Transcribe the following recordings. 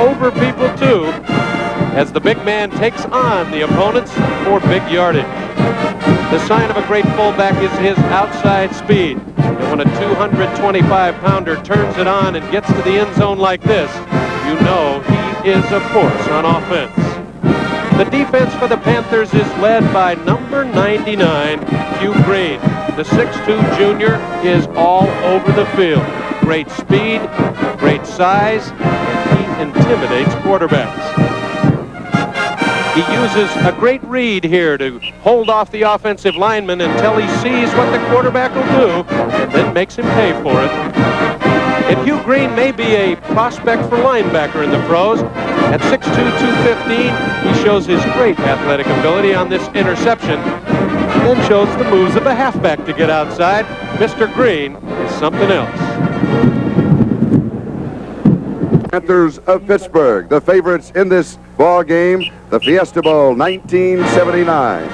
over people too, as the big man takes on the opponents for big yardage. The sign of a great fullback is his outside speed. And when a 225-pounder turns it on and gets to the end zone like this, you know he is a force on offense. The defense for the Panthers is led by number 99, Hugh Green. The 6'2 junior is all over the field. Great speed, great size, and he intimidates quarterbacks. He uses a great read here to hold off the offensive lineman until he sees what the quarterback will do and then makes him pay for it. And Hugh Green may be a prospect for linebacker in the pros. At 6'2", 215, he shows his great athletic ability on this interception, and then shows the moves of a halfback to get outside. Mr. Green is something else. Panthers of Pittsburgh, the favorites in this ball game, the Fiesta Bowl 1979.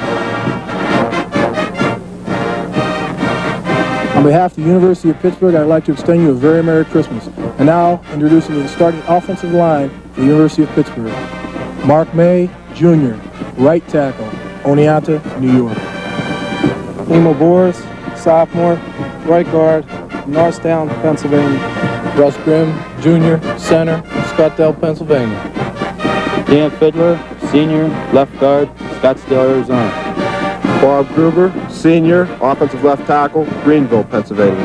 On behalf of the University of Pittsburgh, I'd like to extend you a very Merry Christmas. And now, introducing the starting offensive line for the University of Pittsburgh. Mark May, Jr., right tackle, Oneonta, New York. Emo Boris, sophomore, right guard, Norristown, Pennsylvania. Russ Grimm, Jr., center, Scottsdale, Pennsylvania. Dan Fiddler, senior, left guard, Scottsdale, Arizona. Bob Gruber, senior, offensive left tackle, Greenville, Pennsylvania.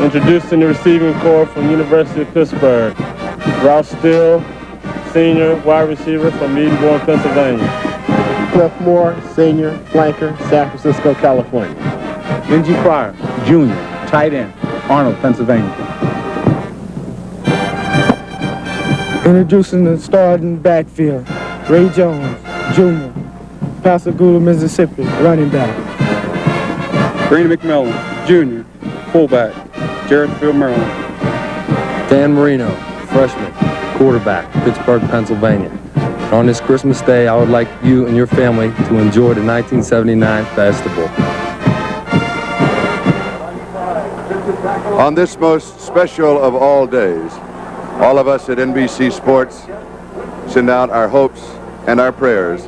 Introducing the receiving corps from University of Pittsburgh. Ralph Steele, senior, wide receiver from Edenborn, Pennsylvania. Cliff Moore, senior, flanker, San Francisco, California. Benji Pryor, junior, tight end, Arnold, Pennsylvania. Introducing the starting backfield, Ray Jones, Jr., Pascagoula, Mississippi, running back. Brady McMillan, Jr., fullback, Jarrettsville, Maryland. Dan Marino, freshman, quarterback, Pittsburgh, Pennsylvania. And on this Christmas Day, I would like you and your family to enjoy the 1979 Fiesta Bowl. On this most special of all days, all of us at NBC Sports send out our hopes and our prayers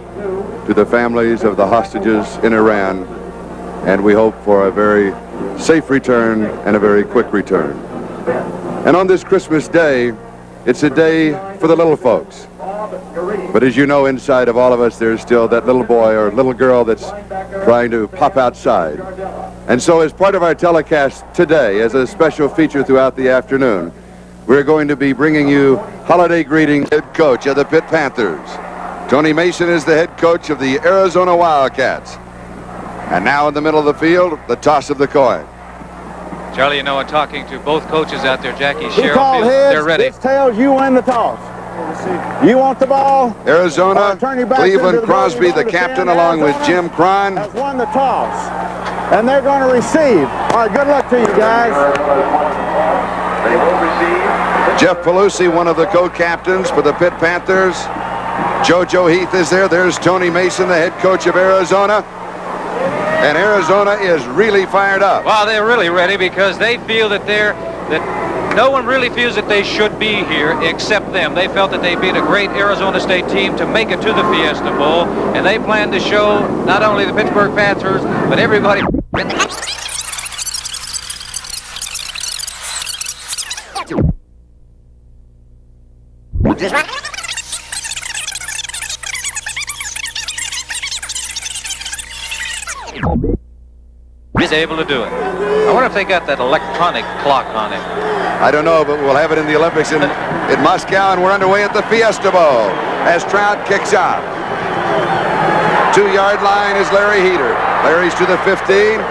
to the families of the hostages in Iran, and we hope for a very safe return and a very quick return. And on this Christmas Day, it's a day for the little folks. But as you know, inside of all of us, there's still that little boy or little girl that's trying to pop outside. And so as part of our telecast today, as a special feature throughout the afternoon, we're going to be bringing you holiday greetings. Head coach of the Pitt Panthers. Tony Mason is the head coach of the Arizona Wildcats. And now in the middle of the field, the toss of the coin. Charlie, you know, I'm talking to both coaches out there, Jackie, Sherrill, they're ready. Heads, tails, you win the toss. You want the ball? Arizona, Cleveland Crosby, the captain, along with Jim Cron, has won the toss. And they're going to receive. All right, good luck to you guys. They will receive. Jeff Pelusi, one of the co-captains for the Pitt Panthers. JoJo Heath is there. There's Tony Mason, the head coach of Arizona. And Arizona is really fired up. Well, they're really ready because they feel that no one really feels that they should be here except them. They felt that they beat a great Arizona State team to make it to the Fiesta Bowl, and they plan to show not only the Pittsburgh Panthers, but everybody. Is able to do it. I wonder if they got that electronic clock on it. I don't know, but we'll have it in the Olympics in Moscow, and we're underway at the Fiesta Bowl as Trout kicks off. 2-yard line is Larry Heater. Larry's to the 15,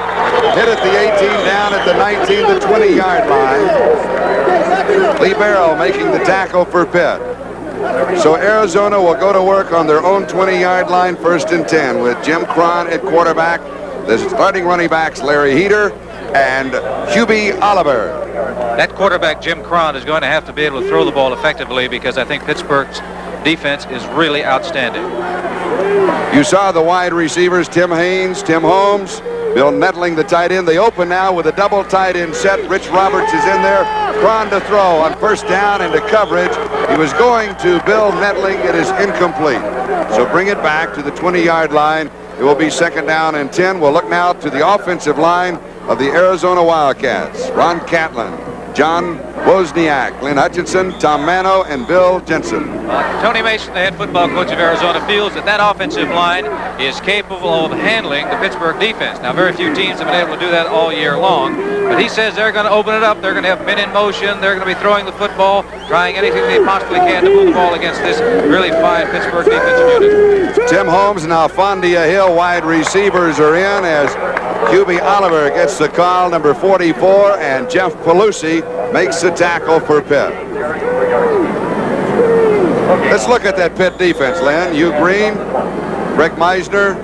hit at the 18, down at the 19, the 20-yard line. Lee Barrow making the tackle for Pitt. So Arizona will go to work on their own 20-yard line, 1st and 10, with Jim Cron at quarterback. The starting running backs, Larry Heater and Hubie Oliver. That quarterback, Jim Cron, is going to have to be able to throw the ball effectively because I think Pittsburgh's defense is really outstanding. You saw the wide receivers, Tim Haynes, Tim Holmes, Bill Nettling, the tight end. They open now with a double tight end set. Rich Roberts is in there. Cron to throw on first down into coverage. He was going to Bill Nettling. It is incomplete. So bring it back to the 20-yard line. It will be second down and 10. We'll look now to the offensive line of the Arizona Wildcats. Ron Catlin, John Wozniak, Glenn Hutchinson, Tom Mano, and Bill Jensen. Tony Mason, the head football coach of Arizona, feels that that offensive line is capable of handling the Pittsburgh defense. Now, very few teams have been able to do that all year long, but he says they're going to open it up. They're going to have men in motion. They're going to be throwing the football, trying anything they possibly can to move the ball against this really fine Pittsburgh defensive unit. Tim Holmes and Alfondia Hill, wide receivers, are in as QB Oliver gets the call, number 44, and Jeff Pelusi makes the tackle for Pitt. Let's look at that Pitt defense, Len. Hugh Green, Greg Meisner,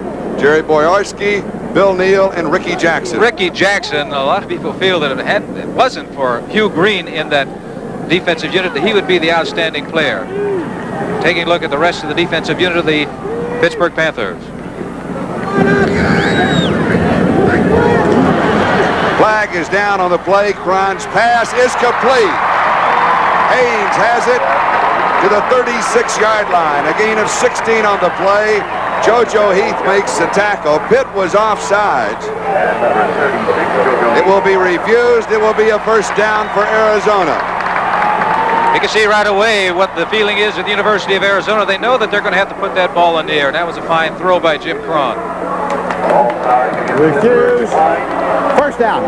Jerry Boyarsky, Bill Neal, and Ricky Jackson. Ricky Jackson, a lot of people feel that if it wasn't for Hugh Green in that defensive unit, that he would be the outstanding player. Taking a look at the rest of the defensive unit of the Pittsburgh Panthers. Flag is down on the play. Cron's pass is complete. Haynes has it to the 36-yard line. A gain of 16 on the play. JoJo Heath makes the tackle. Pitt was offsides. It will be refused. It will be a first down for Arizona. You can see right away what the feeling is at the University of Arizona. They know that they're going to have to put that ball in the air. And that was a fine throw by Jim Cron. Refuse. First down.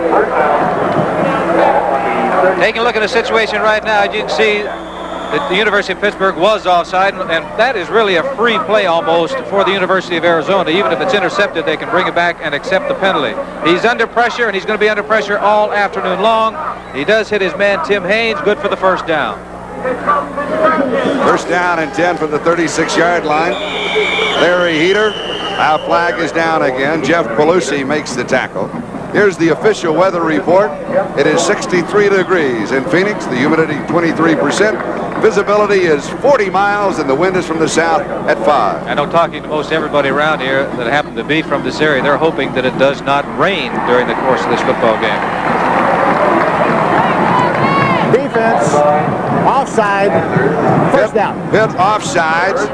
Taking a look at the situation right now, you can see that the University of Pittsburgh was offside, and that is really a free play almost for the University of Arizona. Even if it's intercepted, they can bring it back and accept the penalty. He's under pressure, and he's going to be under pressure all afternoon long. He does hit his man, Tim Haynes, good for the first down. First down and 10 from the 36-yard line. Larry Heater. Our flag is down again. Jeff Pelusi makes the tackle. Here's the official weather report. It is 63 degrees in Phoenix. The humidity 23%. Visibility is 40 miles, and the wind is from the south at 5. I know, talking to most everybody around here that happen to be from this area, they're hoping that it does not rain during the course of this football game. Defense. Offside. First down. Pitt offsides.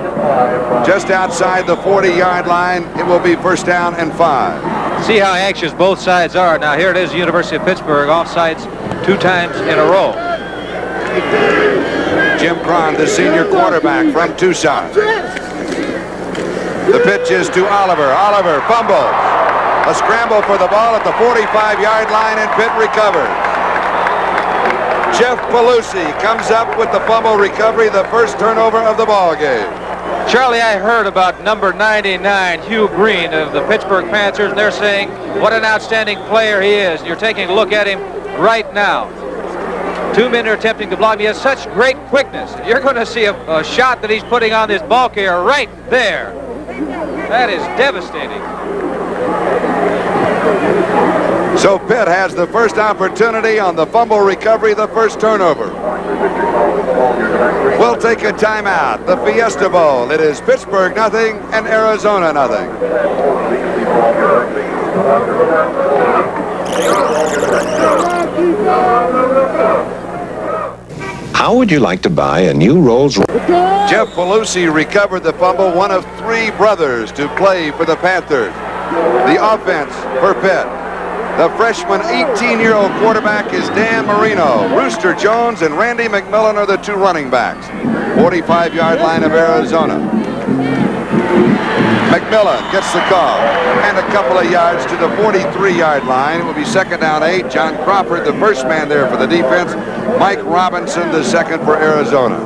Just outside the 40-yard line. It will be first down and 5. See how anxious both sides are. Now here it is, University of Pittsburgh offsides 2 times in a row. Jim Cron, the senior quarterback from Tucson. The pitch is to Oliver. Oliver fumbles. A scramble for the ball at the 45-yard line, and Pitt recovers. Jeff Pelusi comes up with the fumble recovery, the first turnover of the ball game. Charlie, I heard about number 99, Hugh Green of the Pittsburgh Panthers, and they're saying what an outstanding player he is. You're taking a look at him right now. 2 men are attempting to block him. He has such great quickness. You're going to see a shot that he's putting on this ball carrier right there. That is devastating. So Pitt has the first opportunity on the fumble recovery, the first turnover. We'll take a timeout. The Fiesta Bowl. It is Pittsburgh nothing and Arizona nothing. How would you like to buy a new Rolls Royce? Jeff Pelusi recovered the fumble, one of 3 brothers to play for the Panthers. The offense for Pitt. The freshman 18-year-old quarterback is Dan Marino. Rooster Jones and Randy McMillan are the 2 running backs. 45-yard line of Arizona. McMillan gets the call and a couple of yards to the 43-yard line. It will be second down 8. John Crawford, the first man there for the defense. Mike Robinson, the second for Arizona.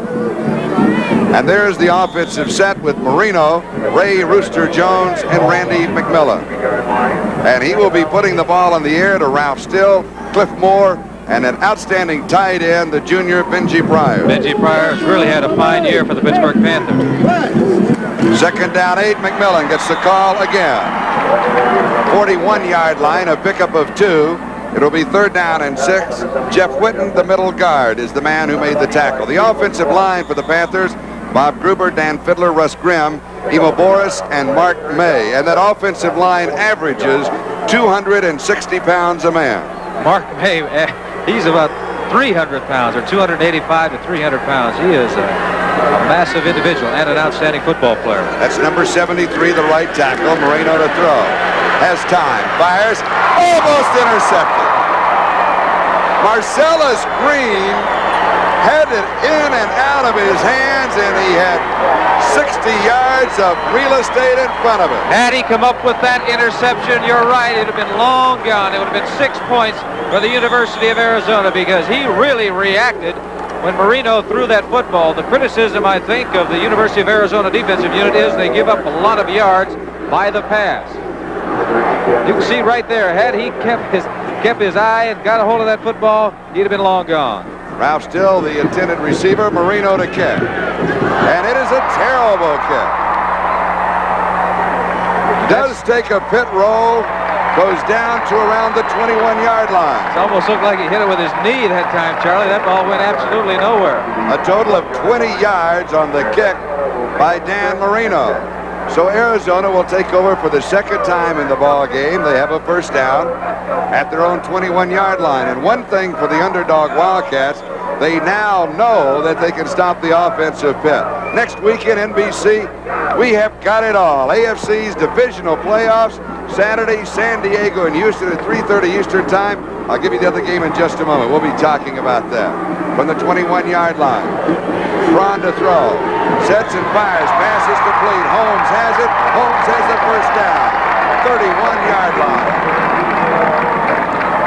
And there's the offensive set with Marino, Ray Rooster Jones, and Randy McMillan. And he will be putting the ball in the air to Ralph Still, Cliff Moore, and an outstanding tight end, the junior Benji Pryor. Benji Pryor has really had a fine year for the Pittsburgh Panthers. Second down 8, McMillan gets the call again. 41-yard line, a pickup of 2. It'll be third down and 6. Jeff Whitten, the middle guard, is the man who made the tackle. The offensive line for the Panthers, Bob Gruber, Dan Fiddler, Russ Grimm, Emo Boris, and Mark May. And that offensive line averages 260 pounds a man. Mark May, he's about 300 pounds, or 285 to 300 pounds. He is a massive individual and an outstanding football player. That's number 73, the right tackle, Moreno to throw. Has time, fires, almost intercepted. Marcellus Green had it in and out of his hands, and he had 60 yards of real estate in front of him. Had he come up with that interception, you're right, it would have been long gone. It would have been 6 points for the University of Arizona, because he really reacted when Moreno threw that football. The criticism, I think, of the University of Arizona defensive unit is they give up a lot of yards by the pass. You can see right there, had he kept his eye and got a hold of that football, he'd have been long gone. Ralph Still, the intended receiver, Moreno to kick. And it is a terrible kick. Does take a pit roll, goes down to around the 21-yard line. It almost looked like he hit it with his knee that time, Charlie. That ball went absolutely nowhere. A total of 20 yards on the kick by Dan Marino. So Arizona will take over for the second time in the ball game. They have a first down at their own 21-yard line. And one thing for the underdog Wildcats, they now know that they can stop the offensive Pitt. Next week in NBC, we have got it all. AFC's divisional playoffs, Saturday, San Diego and Houston at 3:30 Eastern time. I'll give you the other game in just a moment. We'll be talking about that. From the 21-yard line, Braun to throw. Sets and fires. Pass is complete. Holmes has it. Holmes has the first down. 31-yard line.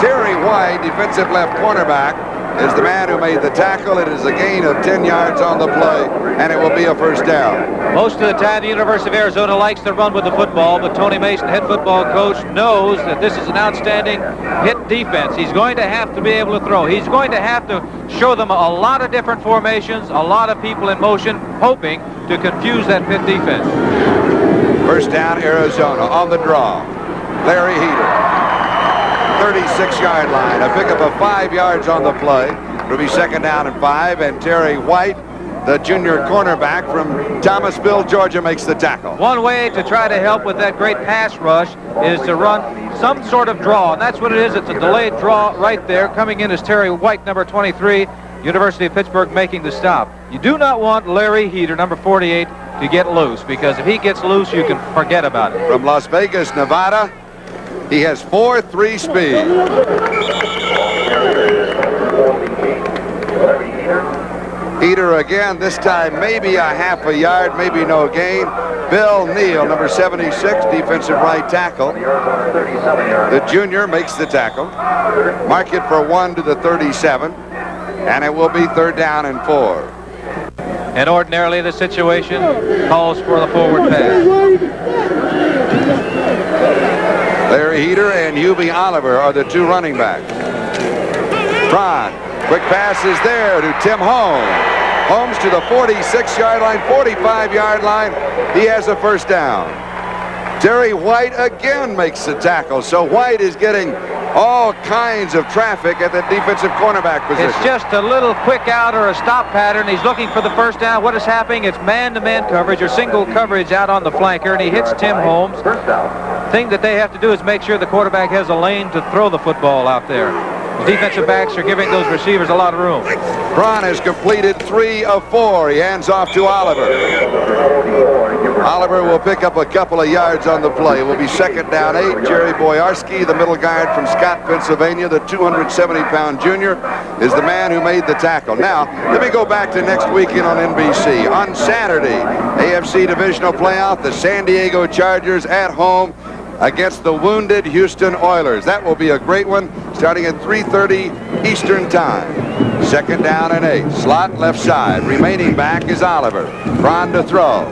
Terry White, defensive left cornerback, is the man who made the tackle. It is a gain of 10 yards on the play, and it will be a first down. Most of the time, the University of Arizona likes to run with the football, but Tony Mason, head football coach, knows that this is an outstanding hit defense. He's going to have to be able to throw. He's going to have to show them a lot of different formations, a lot of people in motion, hoping to confuse that Pitt defense. First down, Arizona on the draw. Larry Heater. 36-yard line. A pickup of 5 yards on the play. It'll be second down and 5, and Terry White, the junior cornerback from Thomasville, Georgia, makes the tackle. One way to try to help with that great pass rush is to run some sort of draw, and that's what it is. It's a delayed draw right there. Coming in is Terry White, number 23, University of Pittsburgh, making the stop. You do not want Larry Heater, number 48, to get loose, because if he gets loose, you can forget about it. From Las Vegas, Nevada, he has 4.3 speed. Heater again, this time maybe a half a yard, maybe no gain. Bill Neal, number 76, defensive right tackle. The junior makes the tackle. Mark it for 1 to the 37, and it will be third down and 4. And ordinarily the situation calls for the forward pass. Larry Heater and Hubie Oliver are the two running backs. Braun, quick pass is there to Tim Holmes. Holmes to the 46-yard line, 45-yard line. He has a first down. Terry White again makes the tackle. So White is getting all kinds of traffic at the defensive cornerback position. It's just a little quick out or a stop pattern. He's looking for the first down. What is happening? It's man-to-man coverage or single coverage out on the flanker, and he hits Tim Holmes. The thing that they have to do is make sure the quarterback has a lane to throw the football out there. The defensive backs are giving those receivers a lot of room. Braun has completed 3 of 4. He hands off to Oliver. Oliver will pick up a couple of yards on the play. It will be second down 8. Jerry Boyarski, the middle guard from Scott, Pennsylvania, the 270-pound junior, is the man who made the tackle. Now, let me go back to next weekend on NBC. On Saturday, AFC Divisional Playoff, the San Diego Chargers at home against the wounded Houston Oilers. That will be a great one, starting at 3:30 Eastern time. Second down and 8. Slot left side. Remaining back is Oliver. Braun to throw.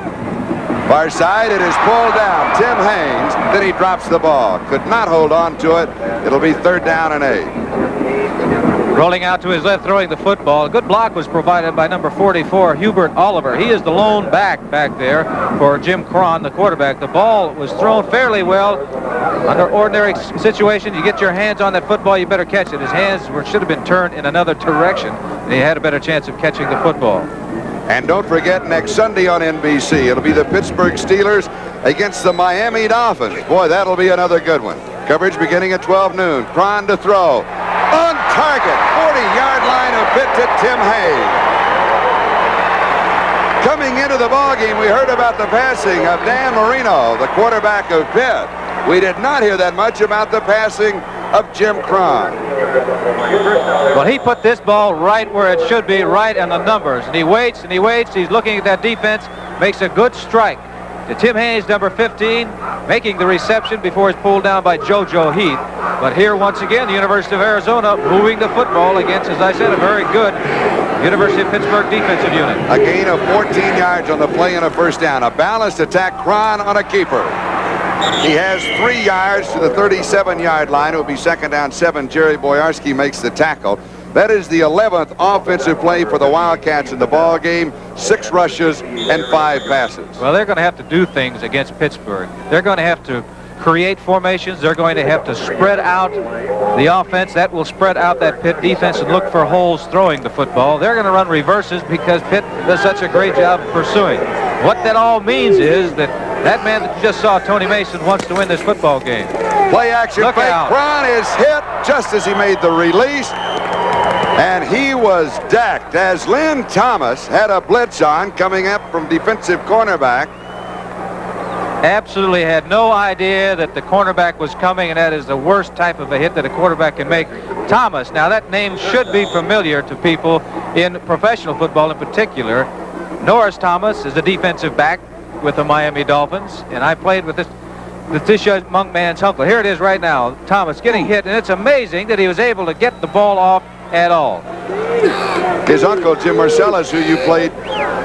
Far side, it is pulled down. Tim Haynes, then he drops the ball. Could not hold on to it. It'll be third down and 8. Rolling out to his left, throwing the football. A good block was provided by number 44, Hubert Oliver. He is the lone back there for Jim Cron, the quarterback. The ball was thrown fairly well. Under ordinary situations, you get your hands on that football, you better catch it. His hands should have been turned in another direction, and he had a better chance of catching the football. And don't forget, next Sunday on NBC, it'll be the Pittsburgh Steelers against the Miami Dolphins. Boy, that'll be another good one. Coverage beginning at 12 noon. Cron to throw. On target, 40-yard line of Pitt to Tim Hayes. Coming into the ballgame, we heard about the passing of Dan Marino, the quarterback of Pitt. We did not hear that much about the passing of Jim Cron. Well, he put this ball right where it should be, right in the numbers. And he waits and he waits. He's looking at that defense, makes a good strike to Tim Hayes, number 15, making the reception before it's pulled down by JoJo Heath. But here, once again, the University of Arizona moving the football against, as I said, a very good University of Pittsburgh defensive unit. A gain of 14 yards on the play and a first down. A balanced attack, Cron on a keeper. He has 3 yards to the 37-yard line. It will be second down 7. Jerry Boyarski makes the tackle. That is the 11th offensive play for the Wildcats in the ball game. 6 rushes and 5 passes. Well, they're going to have to do things against Pittsburgh. They're going to have to create formations. They're going to have to spread out the offense. That will spread out that Pitt defense and look for holes throwing the football. They're going to run reverses because Pitt does such a great job of pursuing. What that all means is that that man that you just saw, Tony Mason, wants to win this football game. Play action fake. Cron is hit just as he made the release. And he was decked as Lynn Thomas had a blitz on coming up from defensive cornerback. Absolutely had no idea that the cornerback was coming, and that is the worst type of a hit that a quarterback can make. Thomas, now that name should be familiar to people in professional football in particular. Norris Thomas is a defensive back with the Miami Dolphins, and I played with this young man's uncle. Here it is right now. Thomas getting hit, and it's amazing that he was able to get the ball off at all. His uncle, Jim Marcellus, who you played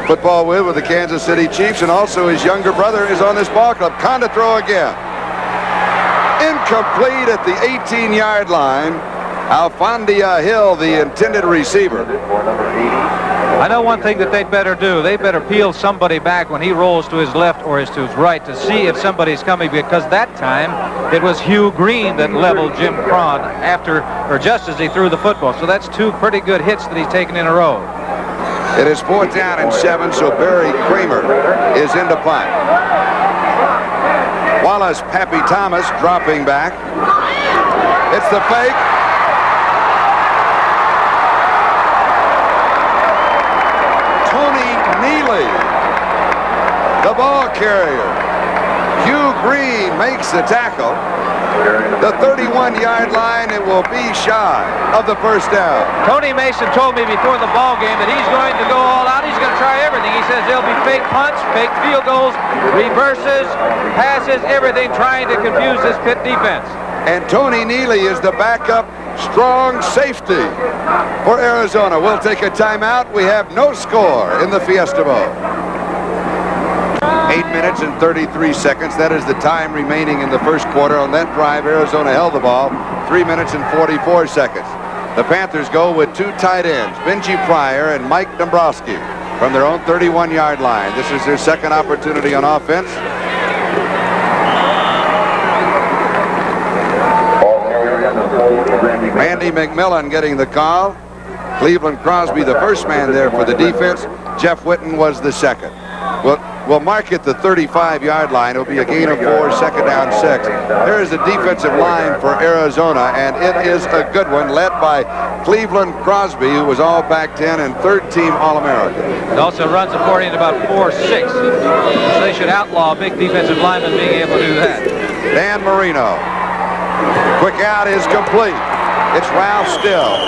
football with the Kansas City Chiefs, and also his younger brother is on this ball club. Con to throw again. Incomplete at the 18-yard line. Alfondia Hill, the intended receiver. I know one thing that they'd better do. They better peel somebody back when he rolls to his left or to his right to see if somebody's coming, because that time it was Hugh Green that leveled Jim Cron after, or just as he threw the football. So that's 2 pretty good hits that he's taken in a row. It is 4th down and 7, so Barry Kramer is into punt. Wallace Pappy Thomas dropping back. It's the fake. Tony Neely, the ball carrier. Hugh Green makes the tackle. The 31-yard line, it will be shy of the first down. Tony Mason told me before the ball game that he's going to go all out. He's going to try everything. He says there'll be fake punts, fake field goals, reverses, passes, everything, trying to confuse this Pitt defense. And Tony Neely is the backup strong safety for Arizona. We'll take a timeout. We have no score in the Fiesta Bowl. 8 minutes and 33 seconds. That is the time remaining in the first quarter. On that drive, Arizona held the ball 3 minutes and 44 seconds. The Panthers go with 2 tight ends, Benji Pryor and Mike Dombrowski, from their own 31-yard line. This is their second opportunity on offense. Randy McMillan getting the call. Cleveland Crosby, the first man there for the defense. Jeff Witten was the second. We'll mark it the 35-yard line. It'll be a gain of 4, second down 6. There is the defensive line for Arizona, and it is a good one, led by Cleveland Crosby, who was all Pac-10 and third-team All-American. It also runs according to about 4.6. So they should outlaw big defensive linemen being able to do that. Dan Marino. Quick out is complete. It's Ralph Still.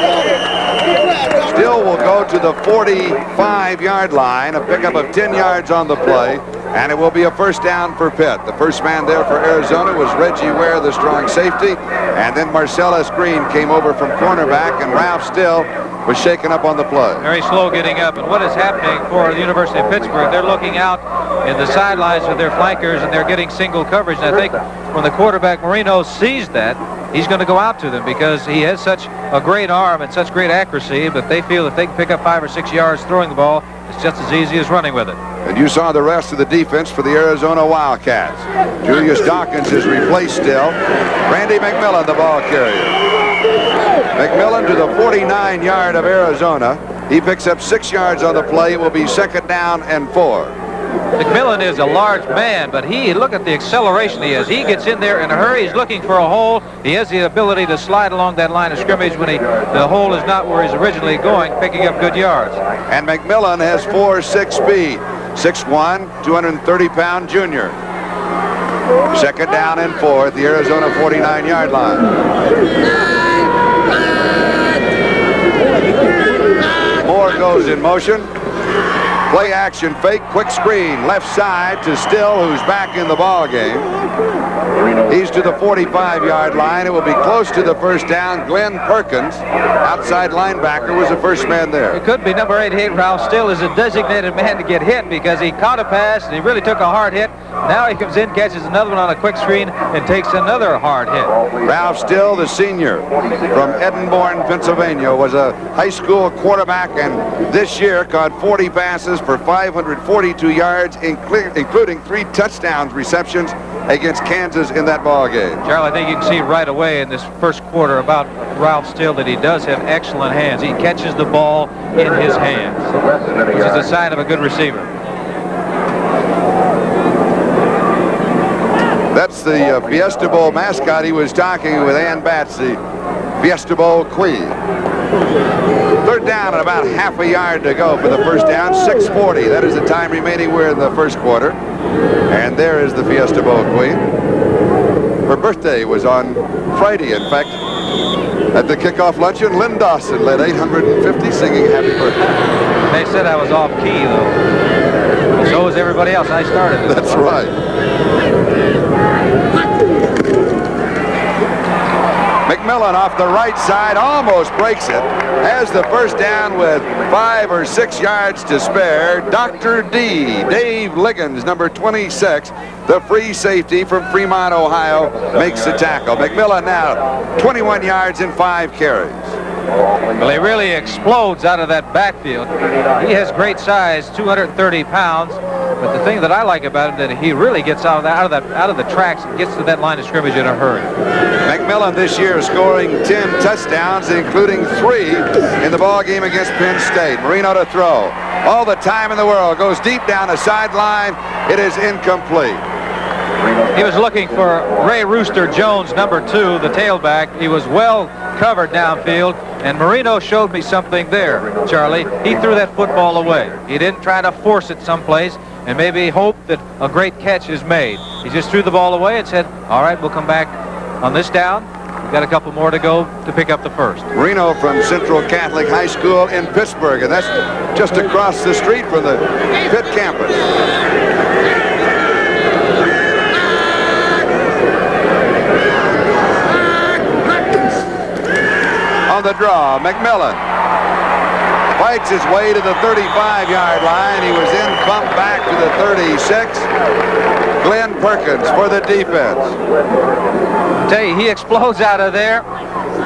Still will go to the 45-yard line, a pickup of 10 yards on the play, and it will be a first down for Pitt. The first man there for Arizona was Reggie Ware, the strong safety, and then Marcellus Green came over from cornerback, and Ralph Still was shaken up on the play. Very slow getting up, and what is happening for the University of Pittsburgh, they're looking out in the sidelines with their flankers, and they're getting single coverage, and I think when the quarterback Marino sees that, he's going to go out to them because he has such a great arm and such great accuracy, but they feel if they can pick up 5 or 6 yards throwing the ball, it's just as easy as running with it. And you saw the rest of the defense for the Arizona Wildcats. Julius Dawkins is replaced still. Randy McMillan, the ball carrier. McMillan to the 49-yard of Arizona. He picks up 6 yards on the play. It will be 2nd down and 4. McMillan is a large man, but look at the acceleration he has. He gets in there in a hurry. He's looking for a hole. He has the ability to slide along that line of scrimmage when the hole is not where he's originally going, picking up good yards. And McMillan has 4.6 speed. 6'1", 230-pound junior. 2nd down and 4 at the Arizona 49-yard line. Moore goes in motion. Play action fake, quick screen, left side to Still, who's back in the ball game. He's to the 45-yard line. It will be close to the 1st down. Glenn Perkins, outside linebacker, was the first man there. It could be number 88. Ralph Still is a designated man to get hit because he caught a pass and he really took a hard hit. Now he comes in, catches another one on a quick screen, and takes another hard hit. Ralph Still, the senior from Edinburgh, Pennsylvania, was a high school quarterback, and this year caught 40 passes for 542 yards, including 3 touchdowns receptions against Kansas in that ball game. Charlie, I think you can see right away in this first quarter about Ralph Still that he does have excellent hands. He catches the ball in his hands, which is a sign of a good receiver. That's the Fiesta Bowl mascot. He was talking with Ann Batts, the Fiesta Bowl queen. 3rd down and about half a yard to go for the 1st down. 6:40. That is the time remaining. We're in the first quarter. And there is the Fiesta Bowl queen. Her birthday was on Friday. In fact, at the kickoff luncheon, Lynn Dawson led 850 singing happy birthday. They said I was off key, though. So was everybody else. I started. That's right. McMillan off the right side almost breaks it. Has the 1st down with 5 or 6 yards to spare. Dr. D, Dave Liggins, number 26, the free safety from Fremont, Ohio, makes the tackle. McMillan now 21 yards and 5 carries. Well, he really explodes out of that backfield. He has great size, 230 pounds. But the thing that I like about him that he really gets out of the tracks and gets to that line of scrimmage in a hurry. McMillan this year scoring 10 touchdowns, including 3 in the ball game against Penn State. Marino to throw. All the time in the world. Goes deep down the sideline. It is incomplete. He was looking for Ray Rooster Jones, number 2, the tailback. He was well covered downfield, and Marino showed me something there, Charlie. He threw that football away. He didn't try to force it someplace and maybe hope that a great catch is made. He just threw the ball away and said, all right, we'll come back on this down. We've got a couple more to go to pick up the 1st. Marino from Central Catholic High School in Pittsburgh, and that's just across the street from the Pitt campus. On the draw, McMillan fights his way to the 35-yard line. He was in, bumped back to the 36. Glenn Perkins for the defense. I tell you, he explodes out of there.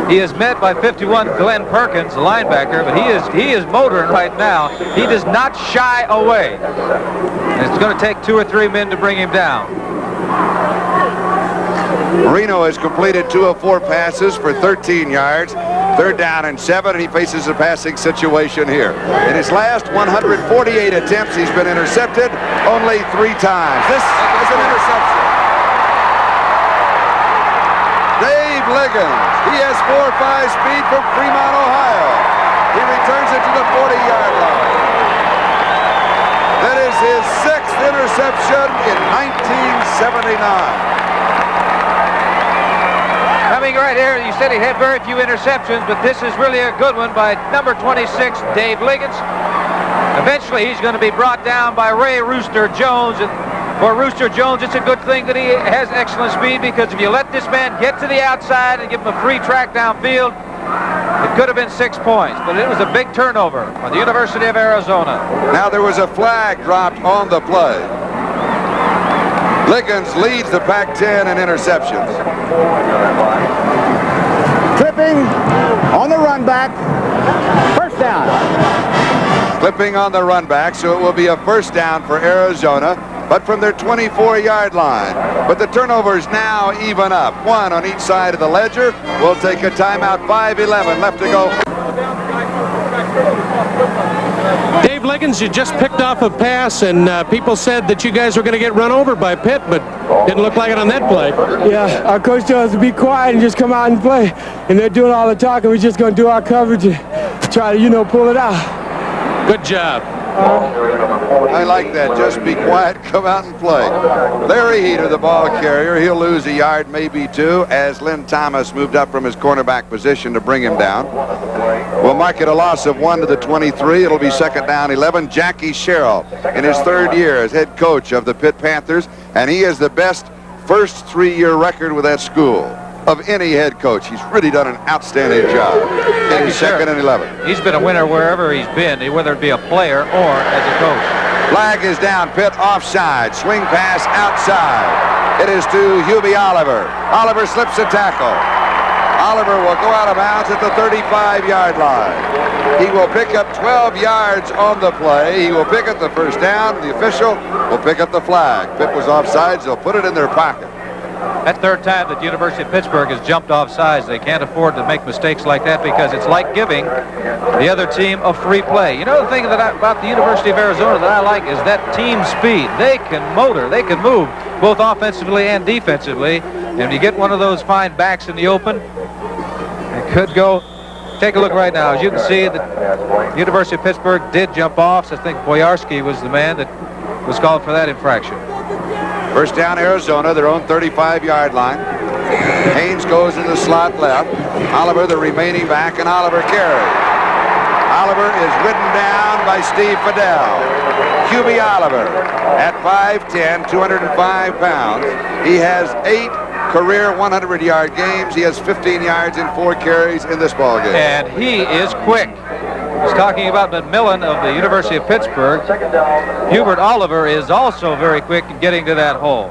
He is met by 51 Glenn Perkins, the linebacker, but he is motoring right now. He does not shy away. And it's going to take 2 or 3 men to bring him down. Marino has completed 2 of 4 passes for 13 yards. 3rd down and 7, and he faces a passing situation here. In his last 148 attempts, he's been intercepted only 3 times. This is an interception. Dave Liggins, he has 4.5 speed from Fremont, Ohio. He returns it to the 40-yard line. That is his 6th interception in 1979. Coming right here, you said he had very few interceptions, but this is really a good one by number 26, Dave Liggins. Eventually, he's going to be brought down by Ray Rooster Jones. And for Rooster Jones, it's a good thing that he has excellent speed, because if you let this man get to the outside and give him a free track downfield, it could have been 6 points. But it was a big turnover for the University of Arizona. Now there was a flag dropped on the play. Liggins leads the Pac-10 in interceptions. Clipping on the run back. 1st down. Clipping on the run back, so it will be a 1st down for Arizona, but from their 24-yard line. But the turnovers now even up. 1 on each side of the ledger. We'll take a timeout. 5:11 left to go. Dave Liggins, you just picked off a pass, and people said that you guys were going to get run over by Pitt, but didn't look like it on that play. Yeah, our coach told us to be quiet and just come out and play. And they're doing all the talking. We're just going to do our coverage and try to, you know, pull it out. Good job. I like that. Just be quiet, come out and play. Larry Heater, the ball carrier. He'll lose a yard, maybe two, as Lynn Thomas moved up from his cornerback position to bring him down. We'll mark it a loss of 1 to the 23. It'll be 2nd down 11. Jackie Sherrill in his 3rd year as head coach of the Pitt Panthers, and he has the best first 3-year record with that school of any head coach. He's really done an outstanding job. It is 2nd and 11. He's been a winner wherever he's been, whether it be a player or as a coach. Flag is down. Pitt offside. Swing pass outside. It is to Hubie Oliver. Oliver slips a tackle. Oliver will go out of bounds at the 35-yard line. He will pick up 12 yards on the play. He will pick up the first down. The official will pick up the flag. Pitt was offsides. They'll put it in their pocket. That 3rd time that the University of Pittsburgh has jumped off sides. They can't afford to make mistakes like that because it's like giving the other team a free play. You know, the thing about the University of Arizona that I like is that team speed. They can motor. They can move both offensively and defensively. And when you get one of those fine backs in the open, it could go. Take a look right now. As you can see, the University of Pittsburgh did jump off. So I think Boyarski was the man that was called for that infraction. First down, Arizona, their own 35-yard line. Haynes goes in the slot left. Oliver, the remaining back, and Oliver carries. Oliver is ridden down by Steve Fidel. Hubie Oliver at 5'10", 205 pounds. He has 8 career 100-yard games. He has 15 yards and 4 carries in this ball game. And he is quick. He's talking about McMillan of the University of Pittsburgh. Hubert Oliver is also very quick in getting to that hole.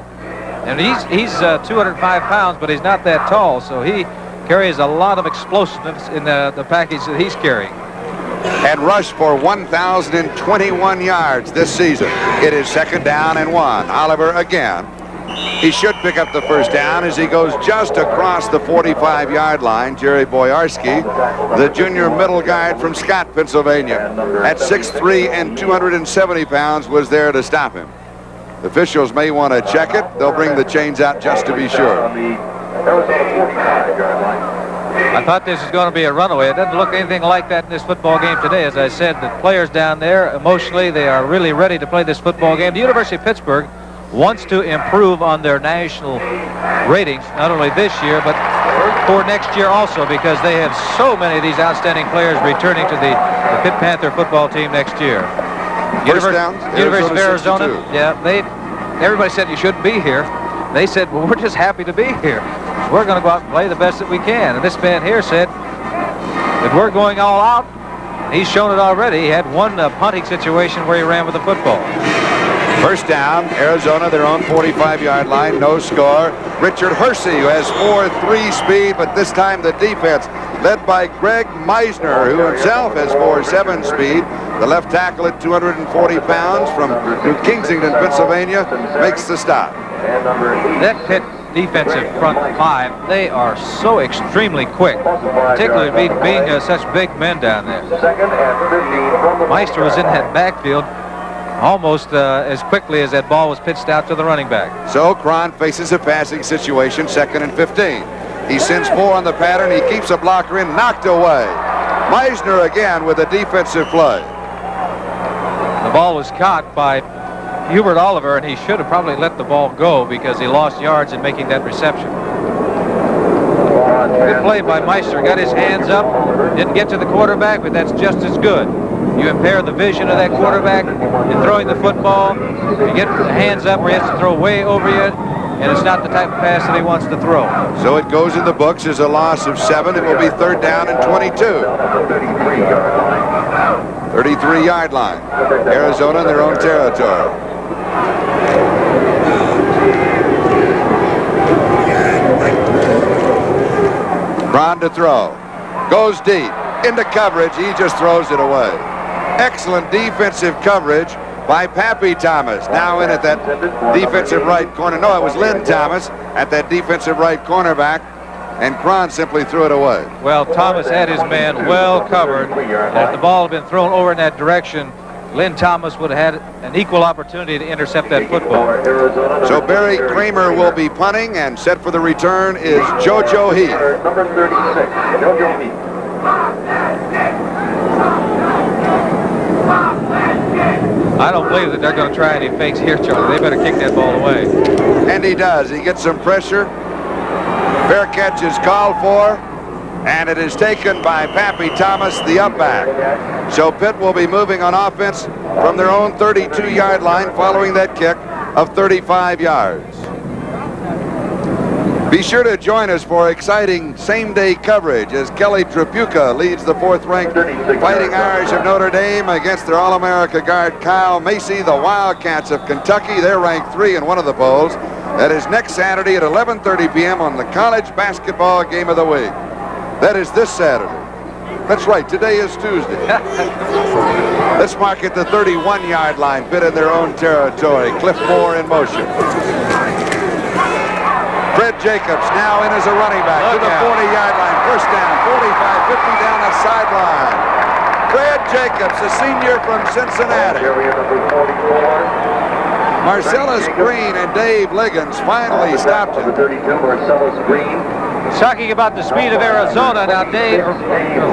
And he's 205 pounds, but he's not that tall, so he carries a lot of explosiveness in the package that he's carrying. And rushed for 1,021 yards this season. It is 2nd down and 1. Oliver again. He should pick up the first down as he goes just across the 45-yard line. Jerry Boyarski, the junior middle guard from Scott, Pennsylvania, at 6'3" and 270 pounds, was there to stop him. The officials may want to check it. They'll bring the chains out just to be sure. I thought this was going to be a runaway. It doesn't look anything like that in this football game today. As I said, the players down there, emotionally, they are really ready to play this football game. The University of Pittsburgh wants to improve on their national ratings, not only this year, but for next year also, because they have so many of these outstanding players returning to the Pitt Panther football team next year. University of Arizona, yeah, everybody said you shouldn't be here. They said, well, we're just happy to be here. We're going to go out and play the best that we can. And this man here said that we're going all out. He's shown it already. He had one punting situation where he ran with the football. First down, Arizona, their own 45-yard line, no score. Richard Hersey, who has 4.3 speed, but this time the defense, led by Greg Meisner, who himself has 4.7 speed. The left tackle at 240 pounds from New Kensington, Pennsylvania, makes the stop. That Pitt defensive front 5, they are so extremely quick, particularly being such big men down there. Meister was in that backfield almost as quickly as that ball was pitched out to the running back. So Cron faces a passing situation, 2nd and 15. He sends 4 on the pattern. He keeps a blocker in, knocked away. Meisner again with a defensive play. The ball was caught by Hubert Oliver, and he should have probably let the ball go because he lost yards in making that reception. Good play by Meister. Got his hands up. Didn't get to the quarterback, but that's just as good. You impair the vision of that quarterback in throwing the football. You get the hands up where he has to throw way over you, and it's not the type of pass that he wants to throw. So it goes in the books as a loss of 7. It will be 3rd down and 22. 33-yard line. Arizona in their own territory. Cron to throw. Goes deep. Into coverage. He just throws it away. Excellent defensive coverage by Pappy Thomas. Now in at that defensive right corner. No, it was Lynn Thomas at that defensive right cornerback. and Cron simply threw it away. Well, Thomas had his man well covered. And if the ball had been thrown over in that direction, Lynn Thomas would have had an equal opportunity to intercept that football. So Barry Kramer will be punting, and set for the return is JoJo Heath. Number 36, JoJo Heath. I don't believe that they're going to try any fakes here, Charlie. They better kick that ball away. And he does. He gets some pressure. Fair catch is called for, and it is taken by Pappy Thomas, the up back. So Pitt will be moving on offense from their own 32-yard line following that kick of 35 yards. Be sure to join us for exciting same-day coverage as Kelly Tripucka leads the 4th-ranked Fighting Irish of Notre Dame against their All-America guard Kyle Macy, the Wildcats of Kentucky. They're ranked 3 in one of the polls. That is next Saturday at 11:30 p.m. on the college basketball game of the week. That is this Saturday. That's right, today is Tuesday. Let's mark it the 31-yard line, Pitt in their own territory. Cliff Moore in motion. Fred Jacobs now in as a running back to the 40-yard line. First down, 45, 50 down the sideline. Fred Jacobs, a senior from Cincinnati. Marcellus Green and Dave Liggins finally stopped him. Talking about the speed of Arizona, now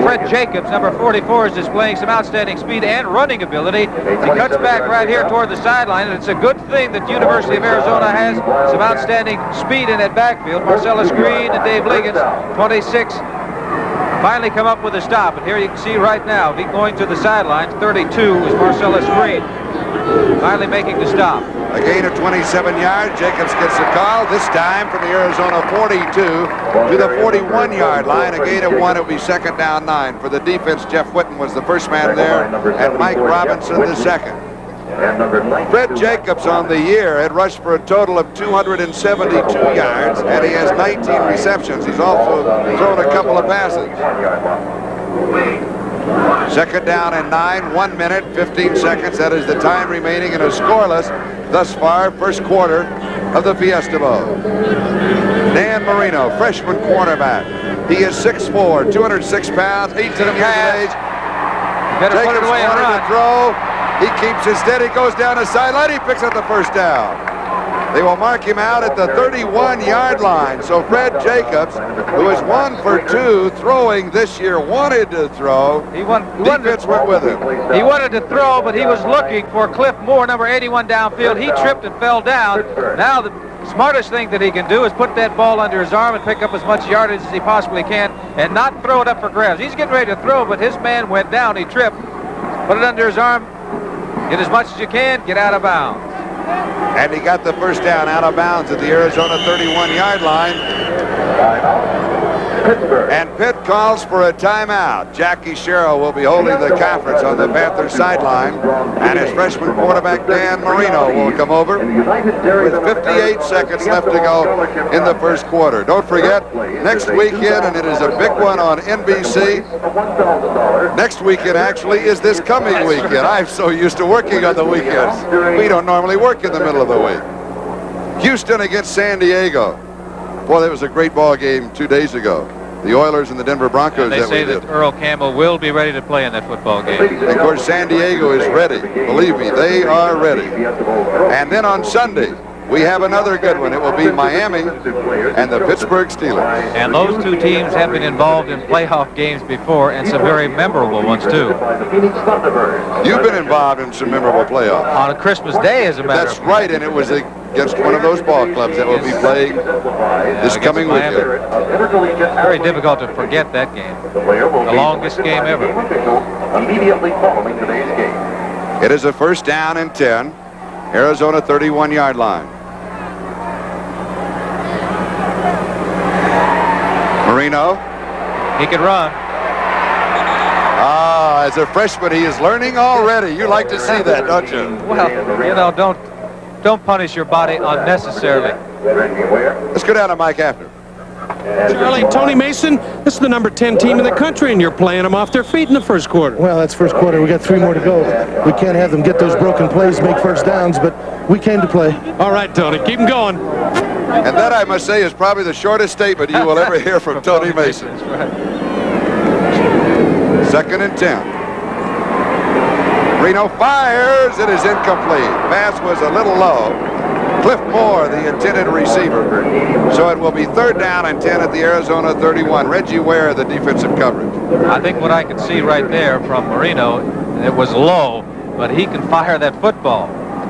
Fred Jacobs, number 44, is displaying some outstanding speed and running ability. He cuts back right here toward the sideline, and it's a good thing that the University of Arizona has some outstanding speed in that backfield. Marcellus Green and Dave Liggins, 26, finally come up with a stop. And here you can see right now, going to the sidelines, 32 is Marcellus Green, finally making the stop. A gain of 27 yards. Jacobs gets a call, this time from the Arizona 42 to the 41-yard line. A gain of 1. It will be second down 9. For the defense, Jeff Whitten was the first man there, and Mike Robinson the second. Fred Jacobs on the year had rushed for a total of 272 yards, and he has 19 receptions. He's also thrown a couple of passes. Second down and 9, 1 minute, 15 seconds. That is the time remaining in a scoreless thus far, first quarter of the Fiesta Bowl. Dan Marino, freshman quarterback. He is 6'4", 206 pounds, 18 years of age. Jacobs wanted to throw. He keeps it steady, goes down the sideline. He picks up the first down. They will mark him out at the 31-yard line. So Fred Jacobs, who is 1 for 2 throwing this year, wanted to throw. Defense went with him. He wanted to throw, but he was looking for Cliff Moore, number 81, downfield. He tripped and fell down. Now the smartest thing that he can do is put that ball under his arm and pick up as much yardage as he possibly can and not throw it up for grabs. He's getting ready to throw, but his man went down. He tripped. Put it under his arm. Get as much as you can. Get out of bounds. And he got the first down out of bounds at the Arizona 31-yard line. And Pitt calls for a timeout. Jackie Sherrill will be holding the conference on the Panthers sideline. And his freshman quarterback, Dan Marino, will come over with 58 seconds left to go in the first quarter. Don't forget, next weekend, and it is a big one on NBC. Next weekend, actually, is this coming weekend. I'm so used to working on the weekends. We don't normally work in the middle of the week. Houston against San Diego. Boy, that was a great ball game 2 days ago. The Oilers and the Denver Broncos. And they say that Earl Campbell will be ready to play in that football game. And of course, San Diego is ready. Believe me, they are ready. And then on Sunday, we have another good one. It will be Miami and the Pittsburgh Steelers. And those two teams have been involved in playoff games before, and some very memorable ones, too. You've been involved in some memorable playoffs. On a Christmas Day, as a matter of fact. That's right, and it was against one of those ball clubs that will be playing this coming weekend. Very difficult to forget that game. The longest game ever. Immediately following today's game. It is a first down and 10. Arizona 31-yard line. Marino. He can run. Ah, as a freshman, he is learning already. You like to see that, don't you? Well, you know, don't punish your body unnecessarily. Let's go down to Mike Hafner. Charlie, Tony Mason, this is the number 10 team in the country, and you're playing them off their feet in the first quarter. Well, that's first quarter. We got 3 more to go. We can't have them get those broken plays, make first downs, but we came to play. All right, Tony, keep them going. And that, I must say, is probably the shortest statement you will ever hear from Tony Mason. That's right. 2nd and 10. Reno fires. It is incomplete. Pass was a little low. Cliff Moore, the intended receiver. So it will be 3rd down and 10 at the Arizona 31. Reggie Ware, the defensive coverage. I think what I can see right there from Marino, it was low, but he can fire that football.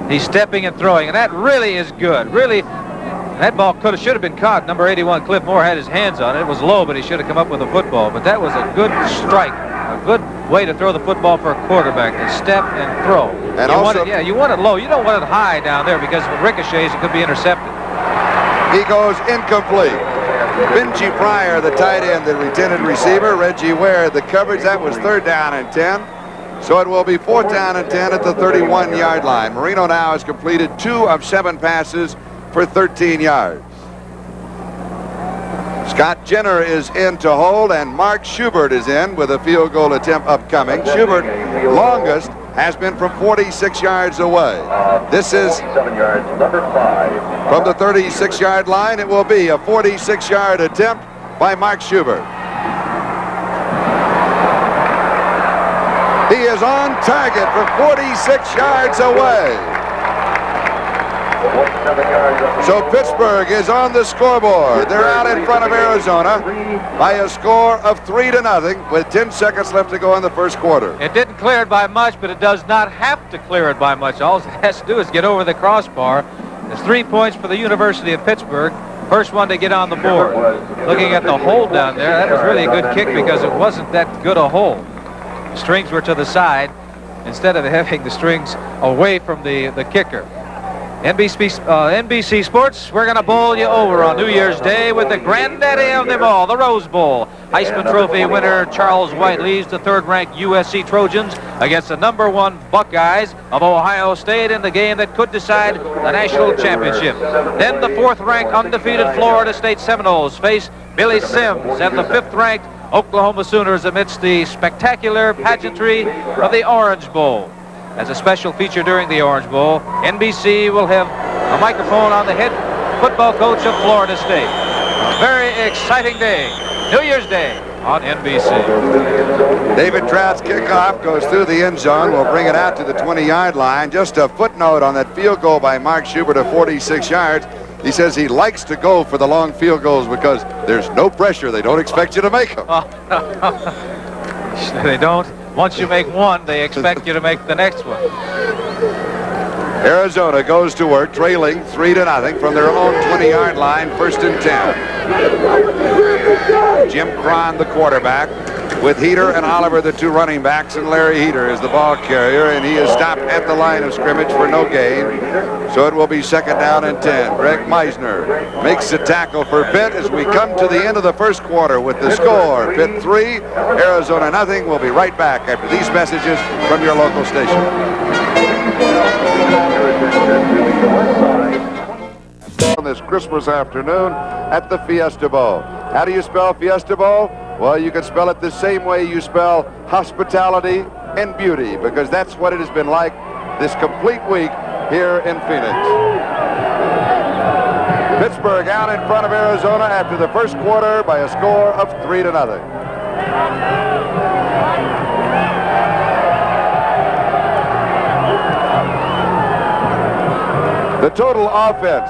He's stepping and throwing, and that really is good. Really, that ball should have been caught. Number 81, Cliff Moore, had his hands on it. It was low, but he should have come up with a football. But that was a good strike, a good way to throw the football for a quarterback, to step and throw. And you also, you want it low. You don't want it high down there because if it ricochets, it could be intercepted. He goes incomplete. Benji Pryor, the tight end, the intended receiver. Reggie Ware, the coverage. That was 3rd down and 10. So it will be 4th down and 10 at the 31-yard line. Marino now has completed 2 of 7 passes for 13 yards. Scott Jenner is in to hold, and Mark Schubert is in with a field goal attempt upcoming. Schubert, longest, has been from 46 yards away. This is from the 36-yard line. It will be a 46-yard attempt by Mark Schubert. He is on target from 46 yards away. So Pittsburgh is on the scoreboard. They're out in front of Arizona by a score of 3-0 with 10 seconds left to go in the first quarter. It didn't clear it by much, but it does not have to clear it by much. All it has to do is get over the crossbar. There's 3 points for the University of Pittsburgh. First one to get on the board. Looking at the hole down there, that was really a good kick because it wasn't that good a hole. The strings were to the side instead of having the strings away from the kicker. NBC Sports, we're going to bowl you over on New Year's Day with the granddaddy of them all, the Rose Bowl. Heisman Trophy winner Charles White leads the 3rd-ranked USC Trojans against the #1 Buckeyes of Ohio State in the game that could decide the national championship. Then the 4th-ranked undefeated Florida State Seminoles face Billy Sims and the 5th-ranked Oklahoma Sooners amidst the spectacular pageantry of the Orange Bowl. As a special feature during the Orange Bowl, NBC will have a microphone on the head football coach of Florida State. A very exciting day, New Year's Day on NBC. David Trout's kickoff goes through the end zone. We'll bring it out to the 20-yard line. Just a footnote on that field goal by Mark Schubert of 46 yards. He says he likes to go for the long field goals because there's no pressure. They don't expect you to make them. They don't. Once you make one, they expect you to make the next one. Arizona goes to work, trailing 3-0 from their own 20-yard line, 1st and 10. Jim Cron, the quarterback, with Heater and Oliver, the 2 running backs, and Larry Heater is the ball carrier, and he is stopped at the line of scrimmage for no gain. So it will be 2nd down and 10. Greg Meisner makes the tackle for Pitt as we come to the end of the first quarter with the score. Pitt 3, Arizona 0. We'll be right back after these messages from your local station. On this Christmas afternoon at the Fiesta Bowl. How do you spell Fiesta Bowl? Well, you can spell it the same way you spell hospitality and beauty, because that's what it has been like this complete week here in Phoenix. Pittsburgh out in front of Arizona after the first quarter by a score of 3-0. The total offense,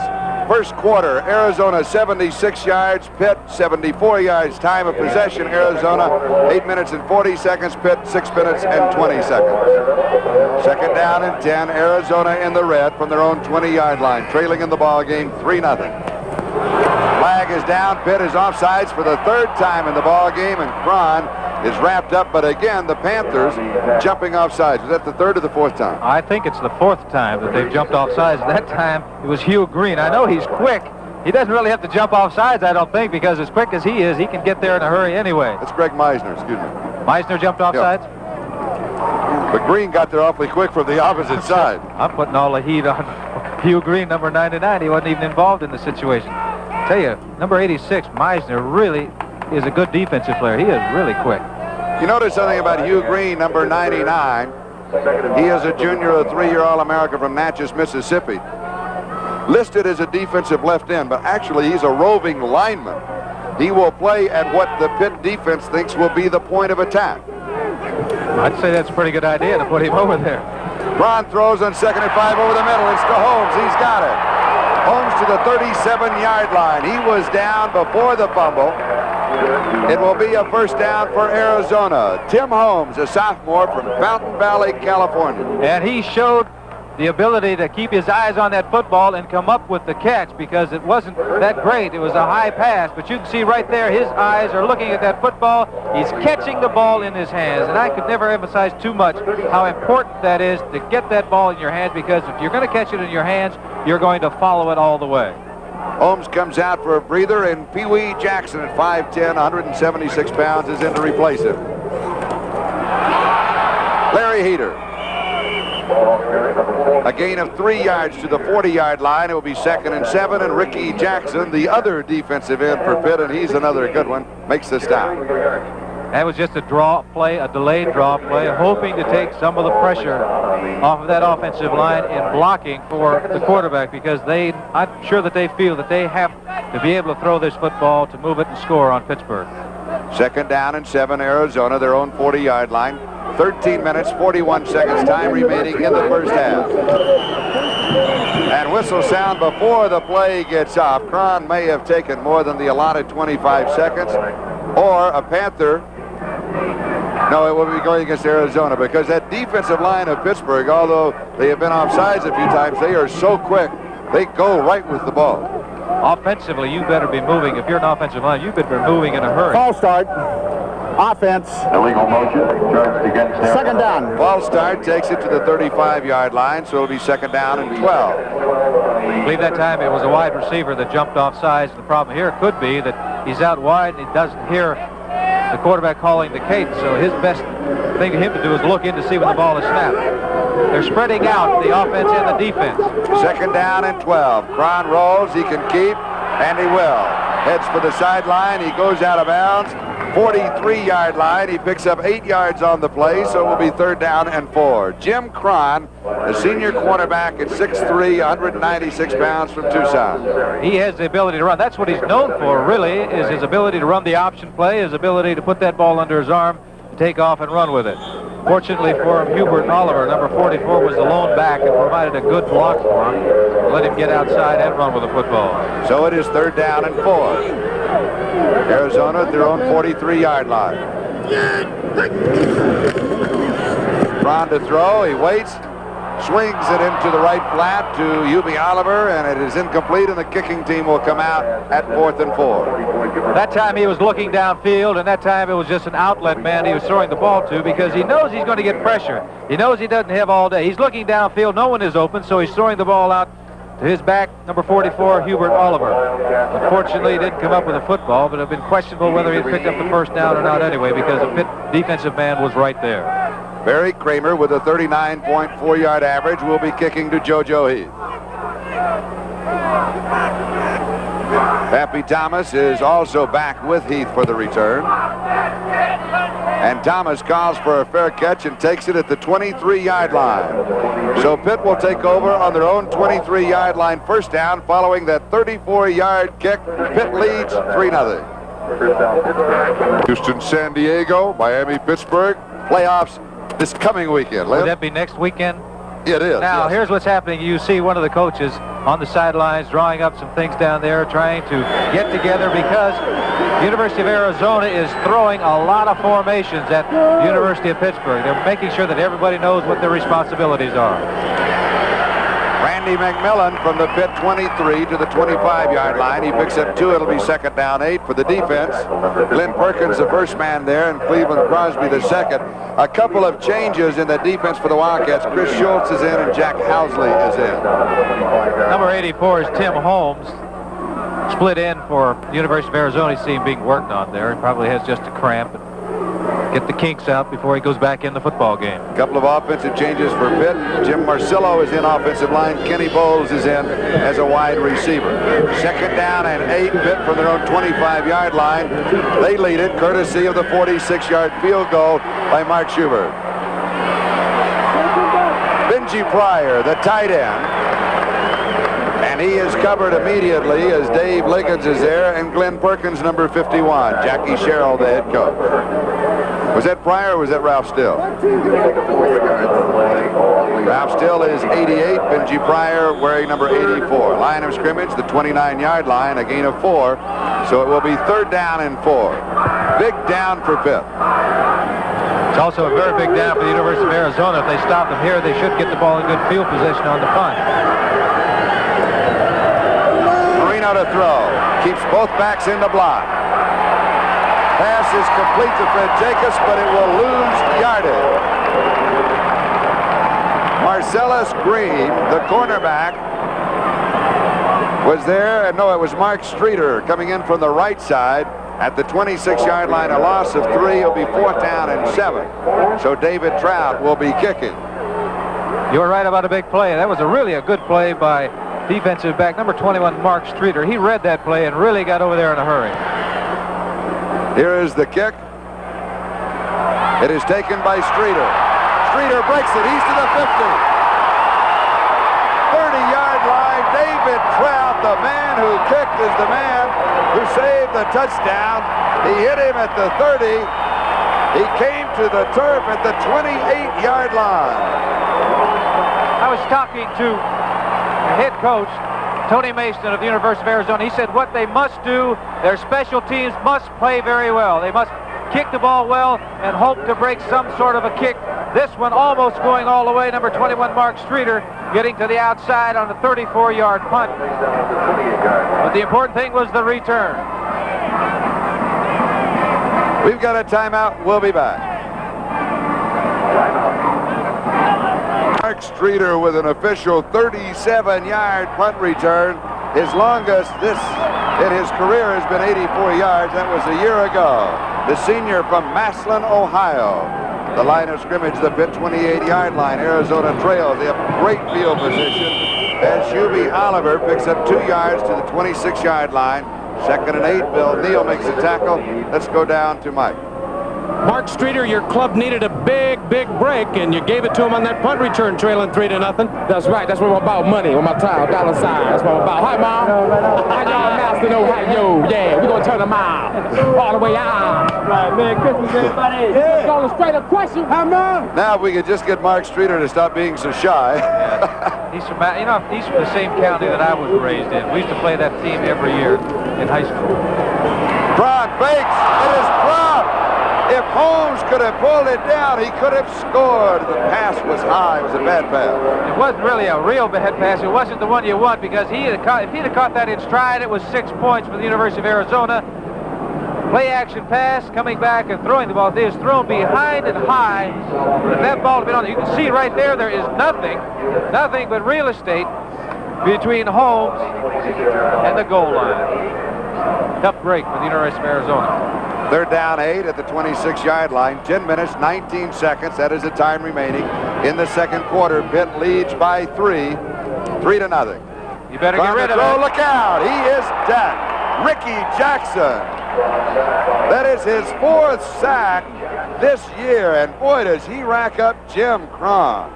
first quarter, Arizona 76 yards, Pitt 74 yards. Time of possession, Arizona 8 minutes and 40 seconds, Pitt 6 minutes and 20 seconds. 2nd down and 10, Arizona in the red from their own 20-yard line, trailing in the ball game 3-0. Flag is down, Pitt is offsides for the 3rd time in the ball game, and Cron is wrapped up, but again, the Panthers jumping offsides. Was that the 3rd or the 4th time? I think it's the 4th time that they've jumped off sides. That time, it was Hugh Green. I know he's quick. He doesn't really have to jump off sides, I don't think, because as quick as he is, he can get there in a hurry anyway. That's Greg Meisner, excuse me. Meisner jumped off sides? But Green got there awfully quick from the opposite side. I'm putting all the heat on Hugh Green, number 99. He wasn't even involved in the situation. I tell you, number 86, Meisner, really is a good defensive player. He is really quick. You notice something about Hugh Green, number 99. He is a junior, a 3-year All-American from Natchez, Mississippi. listed as a defensive left end, but actually he's a roving lineman. He will play at what the Pitt defense thinks will be the point of attack. I'd say that's a pretty good idea to put him over there. Braun throws on 2nd and 5 over the middle. It's to Holmes. He's got it. Holmes to the 37-yard line. He was down before the fumble. It will be a first down for Arizona. Tim Holmes, a sophomore from Fountain Valley, California. And he showed the ability to keep his eyes on that football and come up with the catch, because it wasn't that great. It was a high pass, but you can see right there his eyes are looking at that football. He's catching the ball in his hands, and I could never emphasize too much how important that is to get that ball in your hands, because if you're going to catch it in your hands, you're going to follow it all the way. Holmes comes out for a breather, and Pee Wee Jackson at 5'10", 176 pounds, is in to replace him. Larry Heater. A gain of 3 yards to the 40-yard line. It will be 2nd and 7, and Ricky Jackson, the other defensive end for Pitt, and he's another good one, makes the stop. That was just a draw play, a delayed draw play, hoping to take some of the pressure off of that offensive line in blocking for the quarterback, because I'm sure that they feel that they have to be able to throw this football to move it and score on Pittsburgh. 2nd down and 7, Arizona, their own 40-yard line. 13 minutes, 41 seconds time remaining in the first half. And whistle sound before the play gets off. Cron may have taken more than the allotted 25 seconds, or a Panther. No, it will be going against Arizona, because that defensive line of Pittsburgh, although they have been offsides a few times, they are so quick, they go right with the ball. Offensively, you better be moving. If you're an offensive line, you better be moving in a hurry. False start. Offense. Illegal motion charged against him. 2nd down. False start takes it to the 35-yard line, so it'll be 2nd down and 12. I believe that time it was a wide receiver that jumped off sides. The problem here could be that he's out wide and he doesn't hear the quarterback calling the cadence, so his best thing for him to do is look in to see when the ball is snapped. They're spreading out the offense and the defense. 2nd down and 12. Cron rolls, he can keep, and he will. Heads for the sideline, he goes out of bounds. 43-yard line, he picks up 8 yards on the play, so it will be 3rd down and 4. Jim Cron, the senior cornerback at 6'3", 196 pounds from Tucson. He has the ability to run. That's what he's known for, really, is his ability to run the option play, his ability to put that ball under his arm, take off and run with it. Fortunately for him, Hubert Oliver, number 44, was the lone back and provided a good block for him. Let him get outside and run with the football. So it is 3rd down and 4. Arizona at their own 43-yard line. Braun to throw. He waits. Swings it into the right flat to Hubie Oliver, and it is incomplete, and the kicking team will come out at 4th and 4. That time he was looking downfield, and that time it was just an outlet man he was throwing the ball to, because he knows he's going to get pressure. He knows he doesn't have all day. He's looking downfield. No one is open, so he's throwing the ball out to his back, number 44, Hubert Oliver. Unfortunately, he didn't come up with a football, but it had been questionable whether he picked up the first down or not anyway, because the Pitt defensive man was right there. Barry Kramer, with a 39.4-yard average, will be kicking to JoJo Heath. Pappy Thomas is also back with Heath for the return. And Thomas calls for a fair catch and takes it at the 23-yard line. So Pitt will take over on their own 23-yard line, 1st down, following that 34-yard kick. Pitt leads 3-0. Houston, San Diego, Miami, Pittsburgh. Playoffs this coming weekend. Would that be next weekend? It is. Now, yes. Here's what's happening. You see one of the coaches on the sidelines drawing up some things down there, trying to get together, because the University of Arizona is throwing a lot of formations at the University of Pittsburgh. They're making sure that everybody knows what their responsibilities are. Randy McMillan from the Pitt 23 to the 25-yard line. He picks up 2. It'll be 2nd down 8 for the defense. Glenn Perkins, the first man there, and Cleveland Crosby, the second. A couple of changes in the defense for the Wildcats. Chris Schultz is in, and Jack Housley is in. Number 84 is Tim Holmes. Split in for the University of Arizona. You see him being worked on there. He probably has just a cramp. Get the kinks out before he goes back in the football game. A couple of offensive changes for Pitt. Jim Marcillo is in offensive line. Kenny Bowles is in as a wide receiver. 2nd down and 8. Pitt from their own 25-yard line. They lead it courtesy of the 46-yard field goal by Mark Schubert. Benji Pryor, the tight end. And And he is covered immediately as Dave Liggins is there and Glenn Perkins, number 51. Jackie Sherrill, the head coach. Was that Pryor or was that Ralph Still? Ralph Still is 88. Benji Pryor wearing number 84. Line of scrimmage, the 29-yard line, a gain of 4. So it will be 3rd down and 4. Big down for Pitt. It's also a very big down for the University of Arizona. If they stop them here, they should get the ball in good field position on the punt. Marino to throw. Keeps both backs in the block. Pass is complete to Fred Jacobs, but it will lose yardage. Marcellus Green, the cornerback, was there. And no, it was Mark Streeter coming in from the right side at the 26-yard line. A loss of 3. It'll be 4th down and 7. So David Trout will be kicking. You were right about a big play. That was really a good play by defensive back number 21, Mark Streeter. He read that play and really got over there in a hurry. Here is the kick. It is taken by Streeter. Streeter breaks it. He's to the 50. 30-yard line. David Trout, the man who kicked, is the man who saved the touchdown. He hit him at the 30. He came to the turf at the 28-yard line. I was talking to the head coach, Tony Mason of the University of Arizona. He said what they must do, their special teams must play very well. They must kick the ball well and hope to break some sort of a kick. This one almost going all the way. Number 21, Mark Streeter, getting to the outside on a 34-yard punt. But the important thing was the return. We've got a timeout. We'll be back. Mark Streeter with an official 37-yard punt return. His longest this in his career has been 84 yards. That was a year ago. The senior from Massillon, Ohio. The line of scrimmage, the Pitt 28-yard line. Arizona trails. They have great field position as Hubie Oliver picks up 2 yards to the 26-yard line. 2nd and 8. Bill Neal makes a tackle. Let's go down to Mike. Mark Streeter, your club needed a big break, and you gave it to him on that punt return, trailing 3-0. That's right. That's what I'm about, money with my $1 sign. That's what I'm about. Hi, Mom. Hi, y'all, Master Ohio. Yeah, we're going to turn them out all the way out. Right, Merry Christmas, everybody. Yeah. Going straight up question. Hi, Mom. Now, if we could just get Mark Streeter to stop being so shy. Yeah. He's from the same county that I was raised in. We used to play that team every year in high school. Cron fakes. It is Cron. If Holmes could have pulled it down, he could have scored. The pass was high. It was a bad pass. It wasn't really a real bad pass. It wasn't the one you want, because if he'd have caught that in stride, it was 6 points for the University of Arizona. Play action pass, coming back and throwing the ball. It is thrown behind and high. If that ball had been on, you can see right there, there is nothing but real estate between Holmes and the goal line. Tough break for the University of Arizona. 3rd down 8 at the 26-yard line. 10 minutes, 19 seconds. That is the time remaining in the second quarter. Pitt leads by 3. 3-0. You better get rid of it. Look out. He is dead. Ricky Jackson. That is his 4th sack this year. And boy, does he rack up Jim Cron.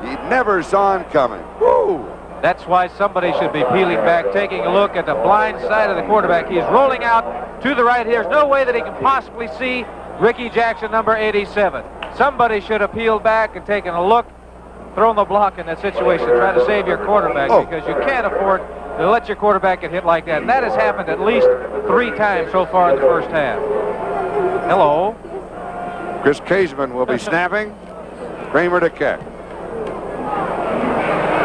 He never saw him coming. Woo! That's why somebody should be peeling back, taking a look at the blind side of the quarterback. He is rolling out to the right. There's no way that he can possibly see Ricky Jackson, number 87. Somebody should have peeled back and taken a look, thrown the block in that situation, try to save your quarterback, because you can't afford to let your quarterback get hit like that. And that has happened at least 3 times so far in the first half. Hello. Chris Caseman will be snapping. Kramer to kick.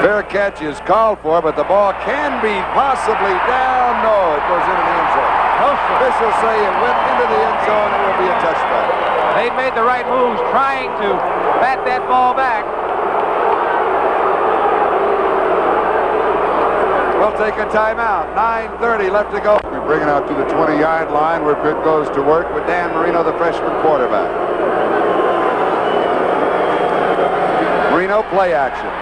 Fair catch is called for, but the ball can be possibly down. No, it goes into the end zone. Officials say it went into the end zone. It will be a touchback. They made the right moves trying to bat that ball back. We'll take a timeout. 9:30 left to go. We bring it out to the 20-yard line where Pitt goes to work with Dan Marino, the freshman quarterback. Marino, play action.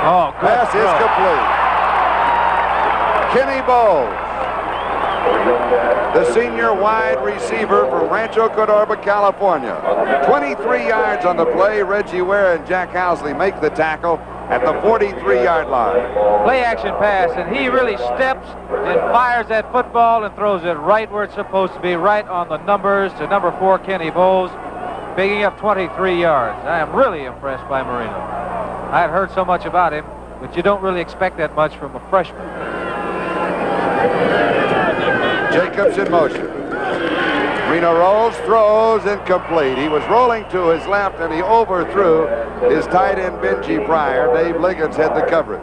Oh, good. Pass is complete. Kenny Bowles, the senior wide receiver from Rancho Cordova, California. 23 yards on the play. Reggie Ware and Jack Housley make the tackle. at the 43-yard line. Play action pass, and he really steps and fires that football and throws it right where it's supposed to be, right on the numbers to number 4, Kenny Bowles, picking up 23 yards. I am really impressed by Marino. I had heard so much about him, but you don't really expect that much from a freshman. Jacobs in motion. Marino rolls, throws, incomplete. He was rolling to his left, and he overthrew his tight end, Benji Pryor. Dave Liggins had the coverage.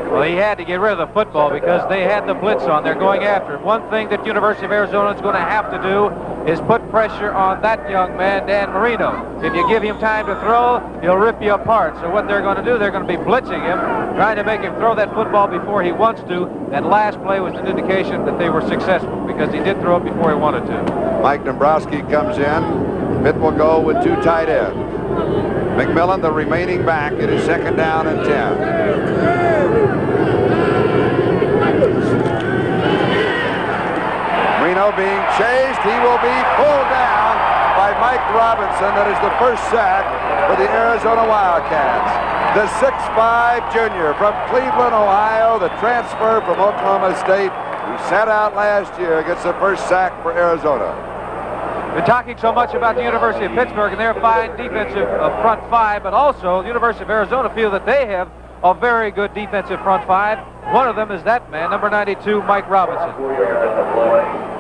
Well, he had to get rid of the football because they had the blitz on. They're going after it. One thing that University of Arizona is going to have to do is put pressure on that young man, Dan Marino. If you give him time to throw, he'll rip you apart. So what they're going to do, they're going to be blitzing him, trying to make him throw that football before he wants to. That last play was an indication that they were successful because he did throw it before he wanted to. Mike Dombrowski comes in. Pitt will go with 2 tight ends. McMillan, the remaining back. It is 2nd down and 10. Marino being chased. He will be pulled down by Mike Robinson. That is the first sack for the Arizona Wildcats. The 6'5" junior from Cleveland, Ohio, the transfer from Oklahoma State, who sat out last year, gets the first sack for Arizona. We're talking so much about the University of Pittsburgh and their fine defensive front 5, but also the University of Arizona feel that they have a very good defensive front 5. One of them is that man, number 92, Mike Robinson.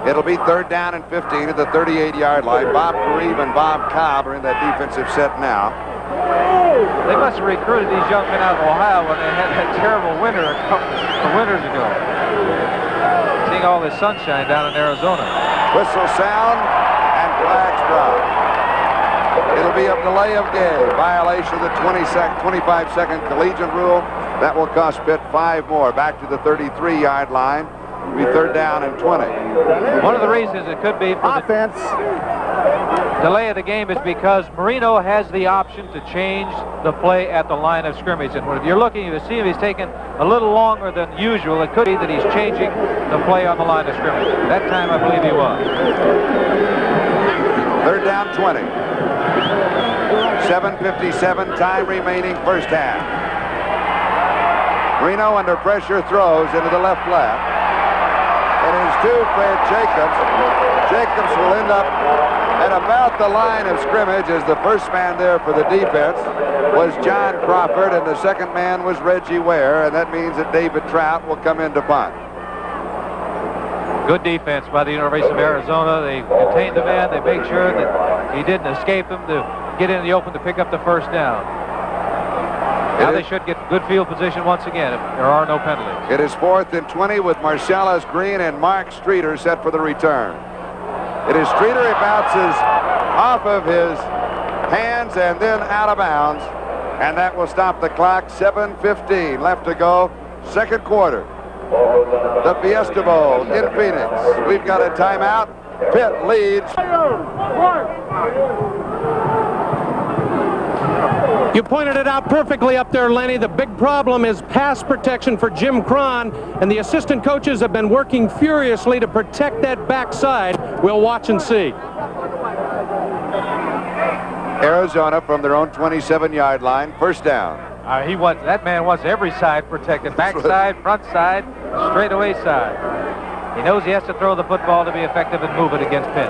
It'll be 3rd down and 15 at the 38-yard line. Bob Kareem and Bob Cobb are in that defensive set now. They must have recruited these young men out of Ohio when they had that terrible winter a couple of winters ago. Seeing all this sunshine down in Arizona. Whistle sound and flags drop. It'll be a delay of game. Violation of the 25-second collegiate rule. That will cost Pitt 5 more. Back to the 33-yard line. It'll be 3rd down and 20. One of the reasons it could be for offense. The delay of the game is because Marino has the option to change the play at the line of scrimmage. And when you're looking to see if he's taken a little longer than usual, it could be that he's changing the play on the line of scrimmage. That time, I believe he was. 3rd down, 20. 7:57 time remaining, first half. Marino under pressure throws into the left flat. It is to Fred Jacobs. Jacobs will end up at about the line of scrimmage as the first man there for the defense was John Crawford, and the second man was Reggie Ware, and that means that David Trout will come in to punt. Good defense by the University of Arizona. They contained the man. They made sure that he didn't escape him to get in the open to pick up the first down. Now they should get good field position once again if there are no penalties. It is 4th and 20 with Marcellus Green and Mark Streeter set for the return. It is Streeter. He bounces off of his hands and then out of bounds, and that will stop the clock. 7:15 left to go, 2nd quarter. The Fiesta Bowl in Phoenix. We've got a timeout. Pitt leads. You pointed it out perfectly up there, Lenny. The big problem is pass protection for Jim Cron, and the assistant coaches have been working furiously to protect that backside. We'll watch and see. Arizona from their own 27-yard line, first down. That man wants every side protected, backside, front side, straightaway side. He knows he has to throw the football to be effective and move it against Pitt.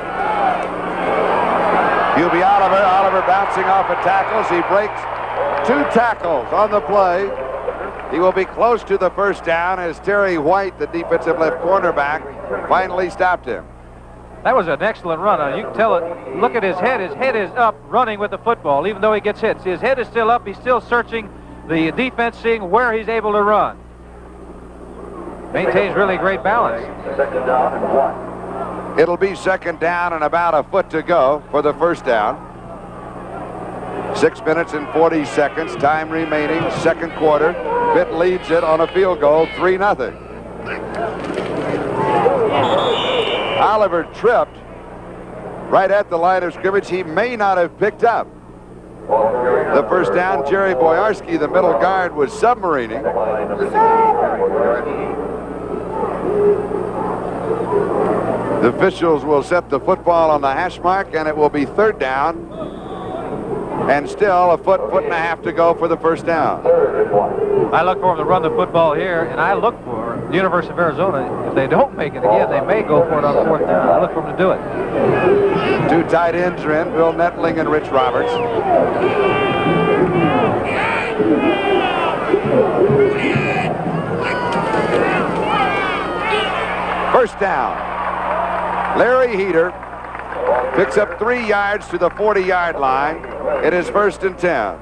Hubie Oliver bouncing off of tackles. He breaks 2 tackles on the play. He will be close to the first down as Terry White, the defensive left cornerback, finally stopped him. That was an excellent run. You can tell it. Look at his head. His head is up running with the football, even though he gets hit. See, his head is still up. He's still searching the defense, seeing where he's able to run. Maintains really great balance. 2nd down and 1. It'll be 2nd down and about a foot to go for the first down. 6 minutes and 40 seconds. Time remaining, 2nd quarter. Pitt leads it on a field goal, 3-0. Oliver tripped right at the line of scrimmage. He may not have picked up the first down. Jerry Boyarski, the middle guard, was submarining. The officials will set the football on the hash mark, and it will be 3rd down And still a foot and a half to go for the first down. I look for them to run the football here, and I look for the University of Arizona. If they don't make it again, they may go for it on fourth down. I look for them to do it. Two tight ends are in, Bill Nettling and Rich Roberts. First down. Larry Heater picks up 3 yards to the 40-yard line. It is 1st and 10.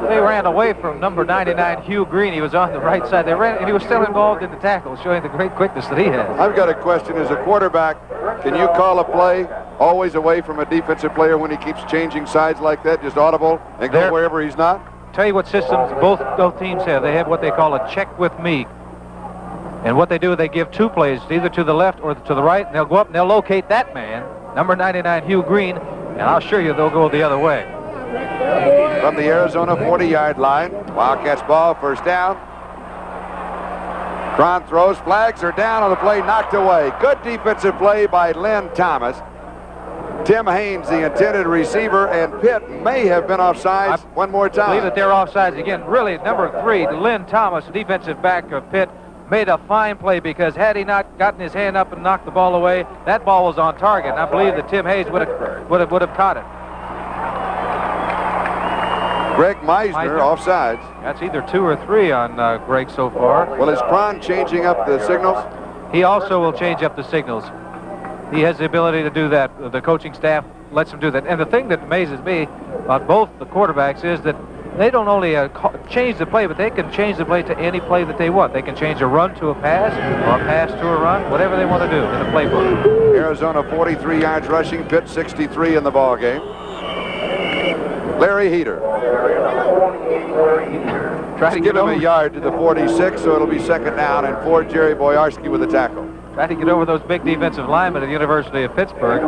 They ran away from number 99, Hugh Green. He was on the right side. They ran, and he was still involved in the tackle, showing the great quickness that he has. I've got a question. As a quarterback, can you call a play always away from a defensive player when he keeps changing sides like that, just audible, and go wherever he's not? Tell you what systems both teams have. They have what they call a check with me. And what they do, they give 2 plays, either to the left or to the right, and they'll go up and they'll locate that man, number 99, Hugh Green, and I'll assure you they'll go the other way. From the Arizona 40-yard line, Wildcats ball, first down. Cron throws, flags are down on the play, knocked away. Good defensive play by Lynn Thomas. Tim Haynes, the intended receiver, and Pitt may have been offsides one more time. I believe that they're offsides again. Really, number 3, Lynn Thomas, defensive back of Pitt, made a fine play, because had he not gotten his hand up and knocked the ball away, that ball was on target. And I believe that Tim Hayes would have caught it. Greg Meisner offsides. That's either 2 or 3 on Greg so far. Well, is Cron changing up the signals? He also will change up the signals. He has the ability to do that. The coaching staff lets him do that. And the thing that amazes me about both the quarterbacks is that they don't only change the play, but they can change the play to any play that they want. They can change a run to a pass, or a pass to a run, whatever they want to do in the playbook. Arizona 43 yards rushing, Pitt 63 in the ball game. Larry Heater. Try to give him a yard to the 46, so it'll be 2nd down and 4. Jerry Boyarsky with the tackle. Try to get over those big defensive linemen at the University of Pittsburgh.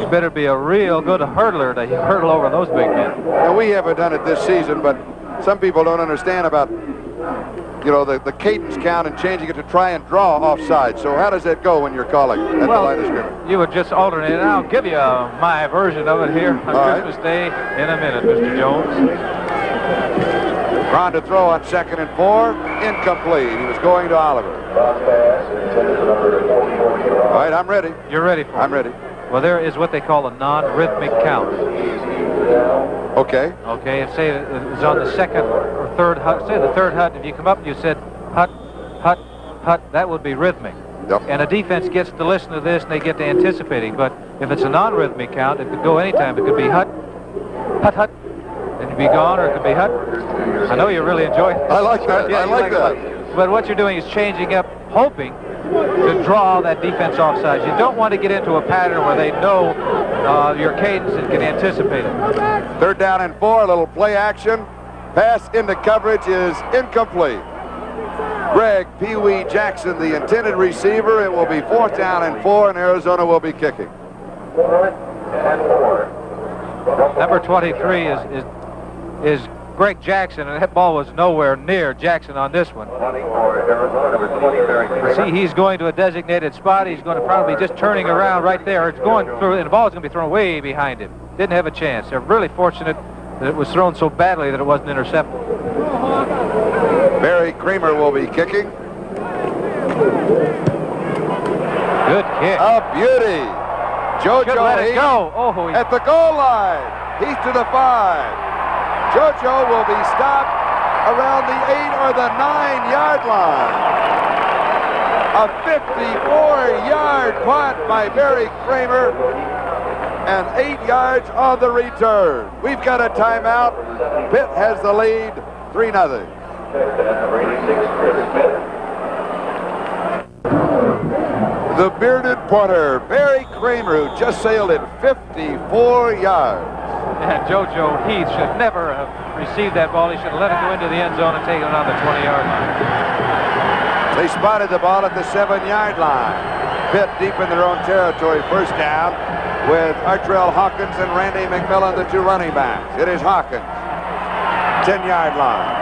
You better be a real good hurdler to hurdle over those big men. Now, we haven't done it this season, but some people don't understand about, you know, the cadence count and changing it to try and draw offside. So how does that go when you're calling at the line of scrimmage? You would just alternate, and I'll give you my version of it here on Christmas Day in a minute, Mr. Jones. Cron to throw on 2nd and 4, incomplete. He was going to Oliver. All right, I'm ready. You're ready for it? I'm ready. Well, there is what they call a non-rhythmic count. Okay. Okay, if say it's on the 2nd or 3rd hut, say the 3rd hut, if you come up and you said hut, hut, hut, that would be rhythmic. Yep. And a defense gets to listen to this and they get to anticipating. But if it's a non-rhythmic count, it could go anytime. It could be hut, hut, hut, and you'd be gone, or it could be hut. I know you really enjoy it. I like that. Yeah, I like that. But what you're doing is changing up, hoping to draw that defense offside. You don't want to get into a pattern where they know your cadence and can anticipate it. 3rd down and 4, a little play action. Pass into coverage is incomplete. Greg Pee Wee Jackson, the intended receiver. It will be 4th down and 4, and Arizona will be kicking. Number 23 is Greg Jackson, and that ball was nowhere near Jackson on this one. See, he's going to a designated spot. He's going to probably be just turning around right there. It's going through, and the ball's going to be thrown way behind him. Didn't have a chance. They're really fortunate that it was thrown so badly that it wasn't intercepted. Barry Kramer will be kicking. Good kick. A beauty. JoJo let it Heath go. Oh, at the goal line. Heath to the 5. JoJo will be stopped around the 8 or the 9-yard line. A 54-yard punt by Barry Kramer, and 8 yards on the return. We've got a timeout. Pitt has the lead, 3-0. The bearded punter, Barry Kramer, who just sailed it 54 yards. And JoJo Heath should never have received that ball. He should have let it go into the end zone and taken it on the 20-yard line. They spotted the ball at the 7-yard line. Pitt deep in their own territory, first down, with Artrell Hawkins and Randy McMillan, the 2 running backs. It is Hawkins, 10-yard line.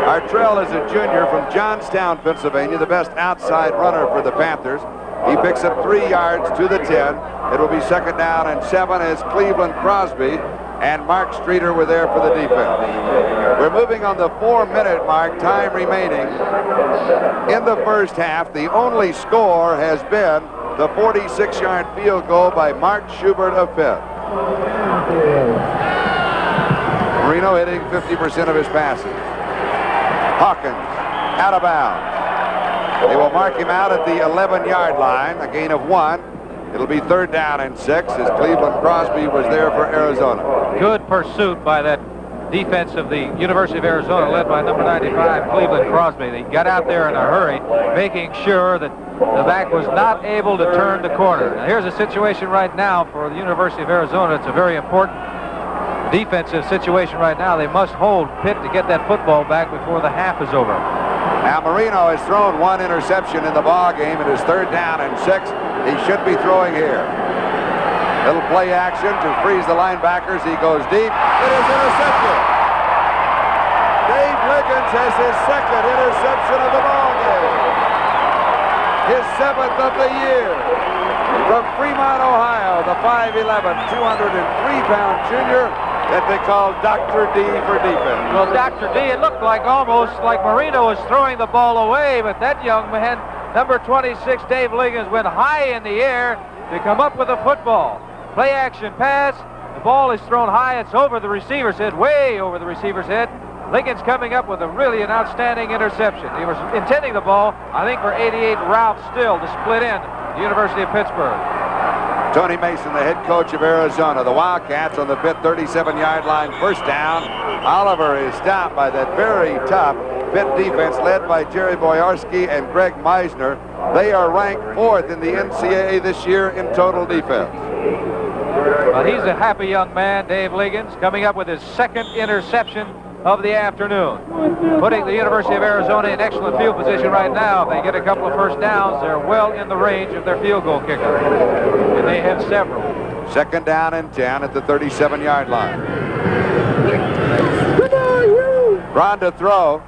Artrell is a junior from Johnstown, Pennsylvania, the best outside runner for the Panthers. He picks up 3 yards to the 10. It will be 2nd down and 7 as Cleveland Crosby and Mark Streeter were there for the defense. We're moving on the 4-minute mark, time remaining in the first half. The only score has been the 46-yard field goal by Mark Schubert of Pitt. Marino hitting 50% of his passes. Hawkins out of bounds. They will mark him out at the 11-yard line, a gain of 1. It'll be 3rd down and 6 as Cleveland Crosby was there for Arizona. Good pursuit by that defense of the University of Arizona, led by number 95, Cleveland Crosby. They got out there in a hurry, making sure that the back was not able to turn the corner. Now, here's a situation right now for the University of Arizona. It's a very important defensive situation right now. They must hold Pitt to get that football back before the half is over. Now Marino has thrown 1 interception in the ball game. It is 3rd down and 6. He should be throwing here. Little play action to freeze the linebackers. He goes deep. It is intercepted. Dave Liggins has his 2nd interception of the ball game. His 7th of the year. From Fremont, Ohio, the 5'11", 203-pound junior that they call Dr. D for defense. Well, Dr. D, it looked like almost like Marino was throwing the ball away, but that young man, number 26, Dave Liggins, went high in the air to come up with a football. Play action pass. The ball is thrown high. It's over the receiver's head, way over the receiver's head. Liggins coming up with an outstanding interception. He was intending the ball, I think, for 88 Ralph Still to split in the University of Pittsburgh. Tony Mason, the head coach of Arizona. The Wildcats on the Pitt 37-yard line, 1st down. Oliver is stopped by that very tough Pitt defense led by Jerry Boyarsky and Greg Meisner. They are ranked 4th in the NCAA this year in total defense. Well, he's a happy young man, Dave Liggins, coming up with his 2nd interception of the afternoon, putting the University of Arizona in excellent field position right now. If they get a couple of 1st downs, they're well in the range of their field goal kicker, and they have several. 2nd down and 10 at the 37-yard line. Ron to throw.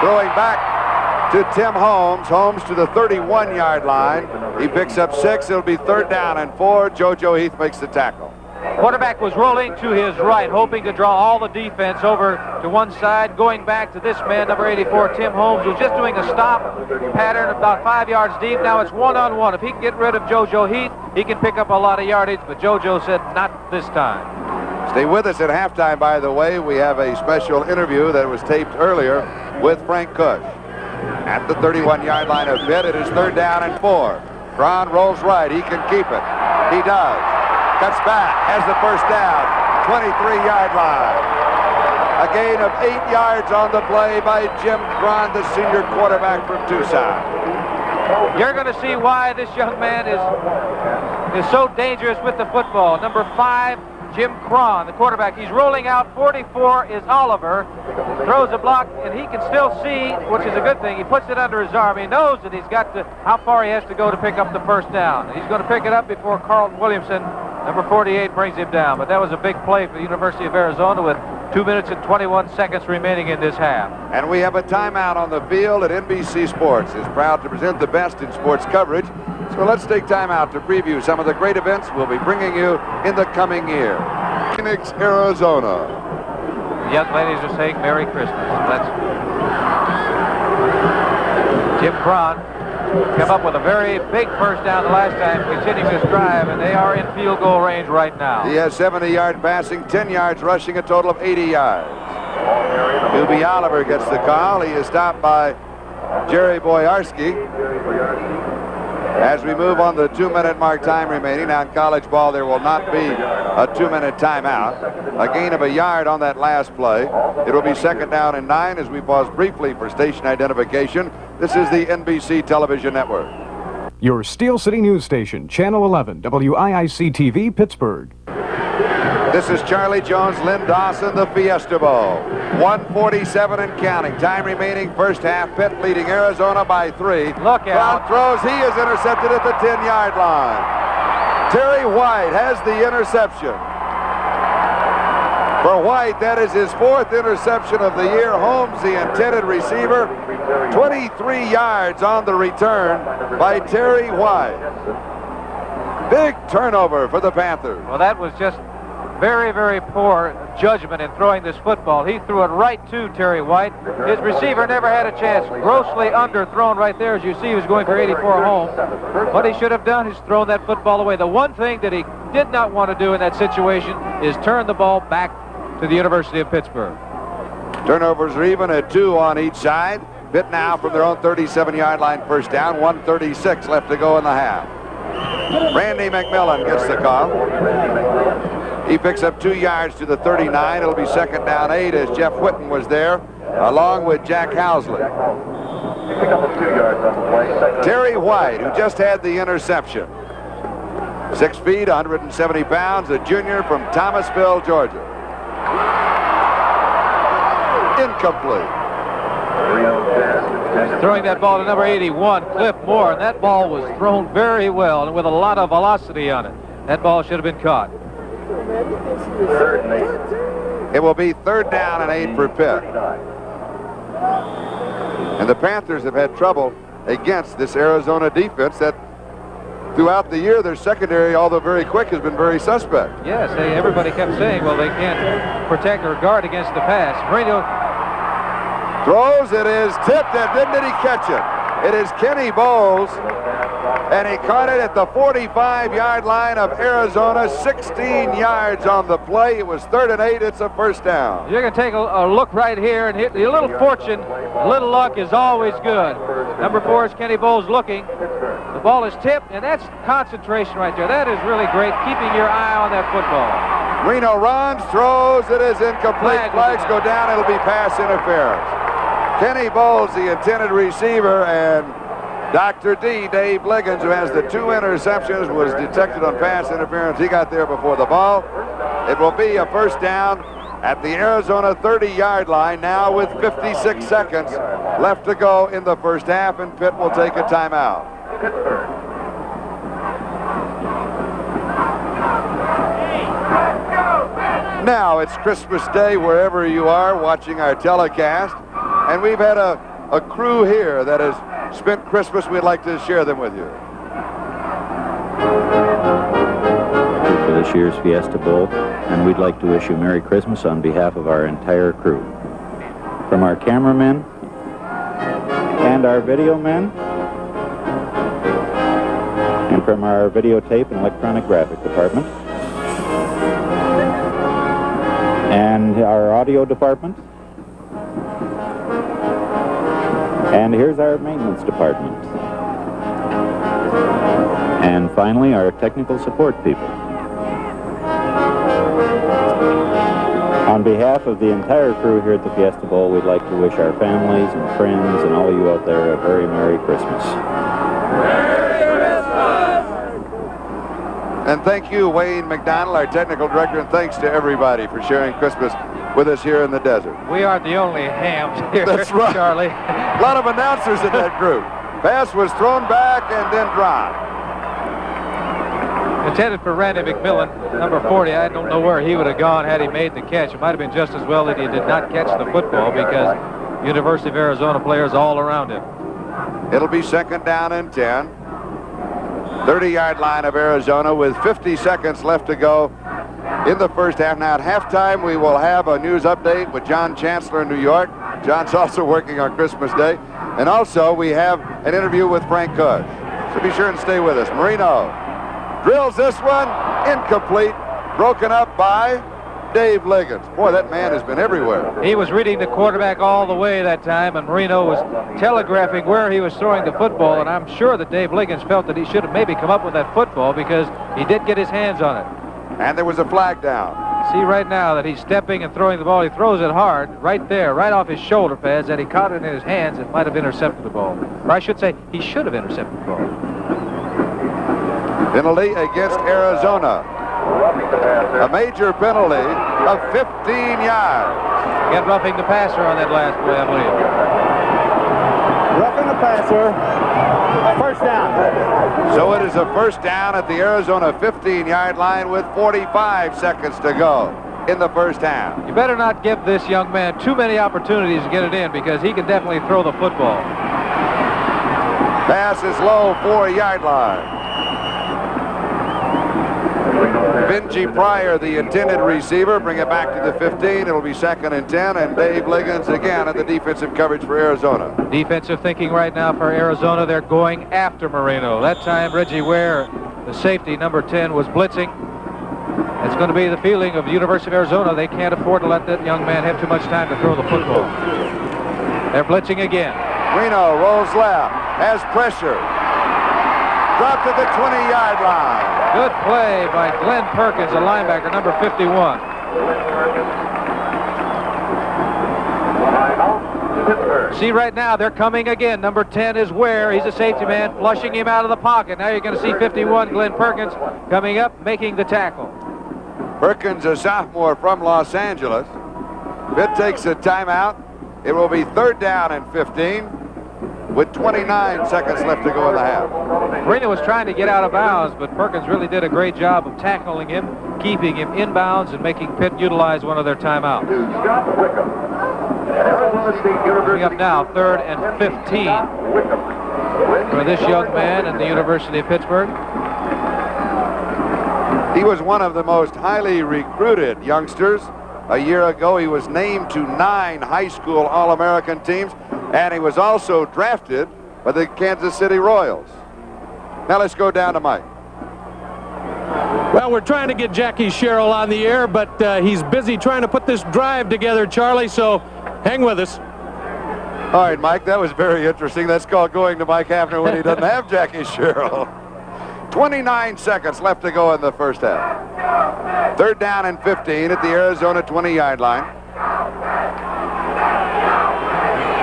Throwing back to Tim Holmes. Holmes to the 31-yard line. He picks up 6. It'll be 3rd down and 4. JoJo Heath makes the tackle. Quarterback was rolling to his right, hoping to draw all the defense over to one side, going back to this man, number 84, Tim Holmes, who's just doing a stop pattern about 5 yards deep. Now it's one-on-one. If he can get rid of JoJo Heath, he can pick up a lot of yardage, but JoJo said not this time. Stay with us at halftime, by the way. We have a special interview that was taped earlier with Frank Kush. At the 31-yard line of Pitt, it is 3rd down and 4. Braun rolls right. He can keep it. He does. Cuts back, has the 1st down, 23-yard line. A gain of 8 yards on the play by Jim Cron, the senior quarterback from Tucson. You're going to see why this young man is so dangerous with the football. Number 5, Jim Cron, the quarterback. He's rolling out. 44 is Oliver. Throws a block, and he can still see, which is a good thing. He puts it under his arm. He knows that he's got to, how far he has to go to pick up the 1st down. He's going to pick it up before Carlton Williamson, number 48, brings him down. But that was a big play for the University of Arizona with 2 minutes and 21 seconds remaining in this half. And we have a timeout on the field, and NBC Sports is proud to present the best in sports coverage. So let's take time out to preview some of the great events we'll be bringing you in the coming year. Phoenix, Arizona. The young ladies are saying Merry Christmas. That's Jim Cron come up with a very big 1st down the last time, continuing his drive, and they are in field goal range right now. He has 70-yard passing, 10 yards rushing, a total of 80 yards. Doobie Oliver gets the call. He is stopped by Jerry Boyarsky. As we move on the 2-minute mark, time remaining. Now in college ball, there will not be a 2-minute timeout. A gain of a yard on that last play. It will be 2nd down and 9 as we pause briefly for station identification. This is the NBC Television Network. Your Steel City News Station, Channel 11, WIIC-TV, Pittsburgh. This is Charlie Jones, Lynn Dawson, the Fiesta Bowl. 1:47 and counting. Time remaining, 1st half. Pitt leading Arizona by 3. Look out. Throws. He is intercepted at the 10-yard line. Terry White has the interception. For White, that is his 4th interception of the year. Holmes, the intended receiver. 23 yards on the return by Terry White. Big turnover for the Panthers. Well, that was just very, very poor judgment in throwing this football. He threw it right to Terry White. His receiver never had a chance. Grossly underthrown right there. As you see, he was going for 84 home. What he should have done is thrown that football away. The one thing that he did not want to do in that situation is turn the ball back to the University of Pittsburgh. Turnovers are even at 2 on each side. Pitt now from their own 37-yard line, first down. 1:36 left to go in the half. Randy McMillan gets the call. He picks up 2 yards to the 39. It'll be second down 8 as Jeff Whitten was there, along with Jack Housley. Terry White, who just had the interception. 6 feet, 170 pounds, a junior from Thomasville, Georgia. Incomplete. Throwing that ball to number 81, Cliff Moore, and that ball was thrown very well and with a lot of velocity on it. That ball should have been caught. It will be third down and 8 for Pitt. And the Panthers have had trouble against this Arizona defense that throughout the year their secondary, although very quick, has been very suspect. Yes, everybody kept saying, well, they can't protect or guard against the pass. Marino throws, it is tipped, and did he catch it? It is Kenny Bowles, and he caught it at the 45-yard line of Arizona, 16 yards on the play. It was third and 8. It's a first down. You're going to take a look right here and hit a little fortune. A little luck is always good. Number 4 is Kenny Bowles looking. The ball is tipped, and that's concentration right there. That is really great, keeping your eye on that football. Reno runs, throws, it is incomplete. Flags go down, it'll be pass interference. Kenny Bowles, the intended receiver, and Dr. D, Dave Liggins, who has the 2 interceptions, was detected on pass interference. He got there before the ball. It will be a first down at the Arizona 30-yard line now with 56 seconds left to go in the first half, and Pitt will take a timeout. Now it's Christmas Day wherever you are watching our telecast, and we've had a crew here that has spent Christmas. We'd like to share them with you. For this year's Fiesta Bowl, and we'd like to wish you Merry Christmas on behalf of our entire crew. From our cameramen and our video men, and from our videotape and electronic graphic department, and our audio department, and here's our maintenance department. And finally, our technical support people. On behalf of the entire crew here at the Fiesta Bowl, we'd like to wish our families and friends and all you out there a very Merry Christmas. And thank you, Wayne McDonald, our technical director, and thanks to everybody for sharing Christmas with us here in the desert. We aren't the only hams here. That's right, Charlie. A lot of announcers in that group. Pass was thrown back and then dropped. Intended for Randy McMillan, number 40. I don't know where he would have gone had he made the catch. It might have been just as well that he did not catch the football because University of Arizona players all around him. It'll be second down and 10. 30-yard line of Arizona with 50 seconds left to go in the first half. Now at halftime we will have a news update with John Chancellor in New York. John's also working on Christmas Day. And also we have an interview with Frank Kush. So be sure and stay with us. Marino drills this one, incomplete, broken up by Dave Liggins. Boy, that man has been everywhere. He was reading the quarterback all the way that time, and Marino was telegraphing where he was throwing the football, and I'm sure that Dave Liggins felt that he should have maybe come up with that football because he did get his hands on it. And there was a flag down. See right now that he's stepping and throwing the ball. He throws it hard right there, right off his shoulder pads, and he caught it in his hands. It might have intercepted the ball. Or I should say, he should have intercepted the ball. Penalty against Arizona. A major penalty of 15 yards. Again, roughing the passer on that last play, I believe. Roughing the passer. First down. So it is a first down at the Arizona 15-yard line with 45 seconds to go in the first half. You better not give this young man too many opportunities to get it in because he can definitely throw the football. Pass is low, 4-yard line. Benji Pryor, the intended receiver, bring it back to the 15. It'll be 2nd and 10, and Dave Liggins again at the defensive coverage for Arizona. Defensive thinking right now for Arizona. They're going after Marino. That time, Reggie Ware, the safety, number 10, was blitzing. It's going to be the feeling of the University of Arizona. They can't afford to let that young man have too much time to throw the football. They're blitzing again. Reno rolls left, has pressure. Dropped at the 20-yard line. Good play by Glenn Perkins, a linebacker, number 51. See, right now, they're coming again. Number 10 is Ware. He's a safety man, flushing him out of the pocket. Now you're going to see 51, Glenn Perkins, coming up, making the tackle. Perkins, a sophomore from Los Angeles. Pitt takes a timeout. It will be 3rd down and 15 with 29 seconds left to go in the half. Marino was trying to get out of bounds, but Perkins really did a great job of tackling him, keeping him inbounds, and making Pitt utilize one of their timeouts. Coming up now, 3rd and 15 for this young man at the University of Pittsburgh. He was one of the most highly recruited youngsters. A year ago, he was named to 9 high school All-American teams, and he was also drafted by the Kansas City Royals. Now let's go down to Mike. Well, we're trying to get Jackie Sherrill on the air, but he's busy trying to put this drive together, Charlie, so hang with us. All right, Mike, that was very interesting. That's called going to Mike Hafner when he doesn't have Jackie Sherrill. 29 seconds left to go in the first half. 3rd down and 15 at the Arizona 20-yard line.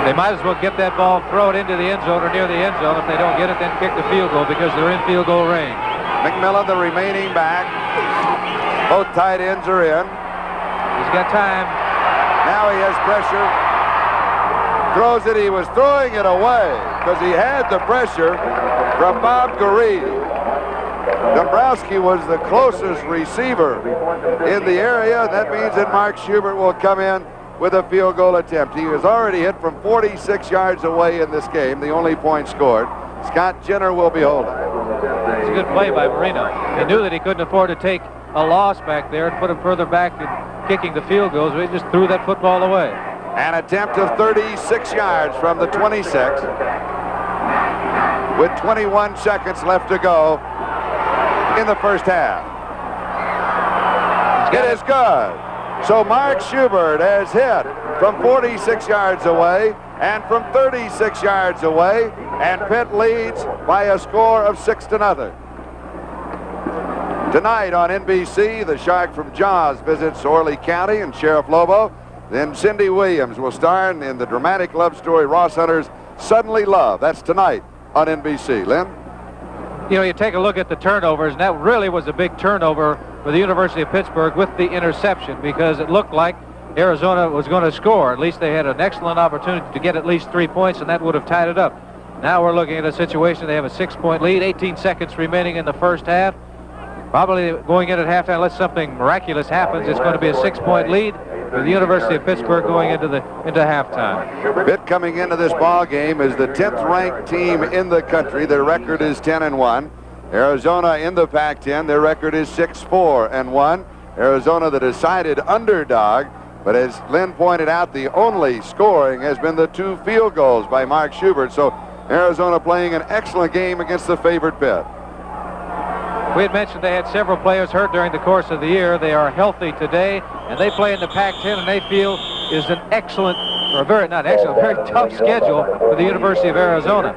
They might as well get that ball, throw it into the end zone or near the end zone. If they don't get it, then kick the field goal because they're in field goal range. McMillan, the remaining back. Both tight ends are in. He's got time. Now he has pressure. Throws it. He was throwing it away because he had the pressure from Bob Garee. Dombrowski was the closest receiver in the area. That means that Mark Schubert will come in with a field goal attempt. He was already hit from 46 yards away in this game, the only point scored. Scott Jenner will be holding. It's a good play by Marino. He knew that he couldn't afford to take a loss back there and put him further back in kicking the field goals. He just threw that football away. An attempt of 36 yards from the 26 with 21 seconds left to go in the first half. It is good. So Mark Schubert has hit from 46 yards away and from 36 yards away, and Pitt leads by a score of 6-0. Tonight on NBC, the Shark from Jaws visits Orleans County and Sheriff Lobo. Then Cindy Williams will star in the dramatic love story Ross Hunter's Suddenly Love. That's tonight on NBC. Lynn? You know, you take a look at the turnovers, and that really was a big turnover for the University of Pittsburgh with the interception, because it looked like Arizona was going to score. At least they had an excellent opportunity to get at least 3 points, and that would have tied it up. Now we're looking at a situation, they have a 6-point lead, 18 seconds remaining in the first half. Probably going in at halftime, unless something miraculous happens, it's going to be a 6-point lead for the University of Pittsburgh going into halftime. Pitt coming into this ball game is the 10th ranked team in the country. Their record is 10-1. Arizona in the Pac-10, their record is 6-4-1. Arizona the decided underdog, but as Lynn pointed out, the only scoring has been the 2 field goals by Mark Schubert. So Arizona playing an excellent game against the favored Pitt. We had mentioned they had several players hurt during the course of the year. They are healthy today, and they play in the Pac-10, and they feel is an excellent, or very tough schedule for the University of Arizona.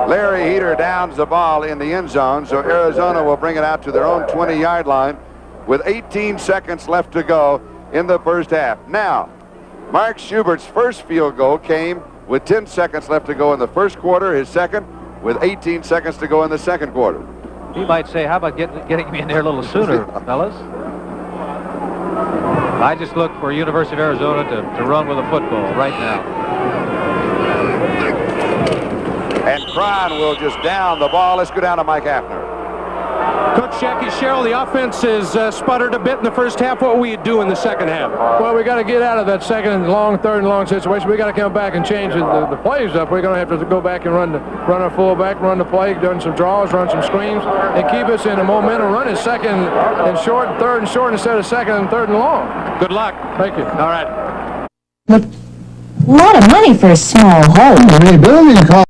Larry Heater downs the ball in the end zone, so Arizona will bring it out to their own 20-yard line with 18 seconds left to go in the first half. Now, Mark Schubert's first field goal came with 10 seconds left to go in the first quarter, his second with 18 seconds to go in the second quarter. He might say, how about getting me in there a little sooner, fellas? I just look for University of Arizona to run with a football right now. And Cron will just down the ball. Let's go down to Mike Hafner. Coach Jackie Sherrill, the offense is sputtered a bit in the first half. What will you do in the second half? Well, we got to get out of that second and long, third and long situation. We got to come back and change the plays up. We're going to have to go back and run our fullback, run the play, run some draws, run some screens, and keep us in a momentum run. Is second and short, third and short instead of second and third and long. Good luck. Thank you. All right. A lot of money for a small home. Rebuilding cost.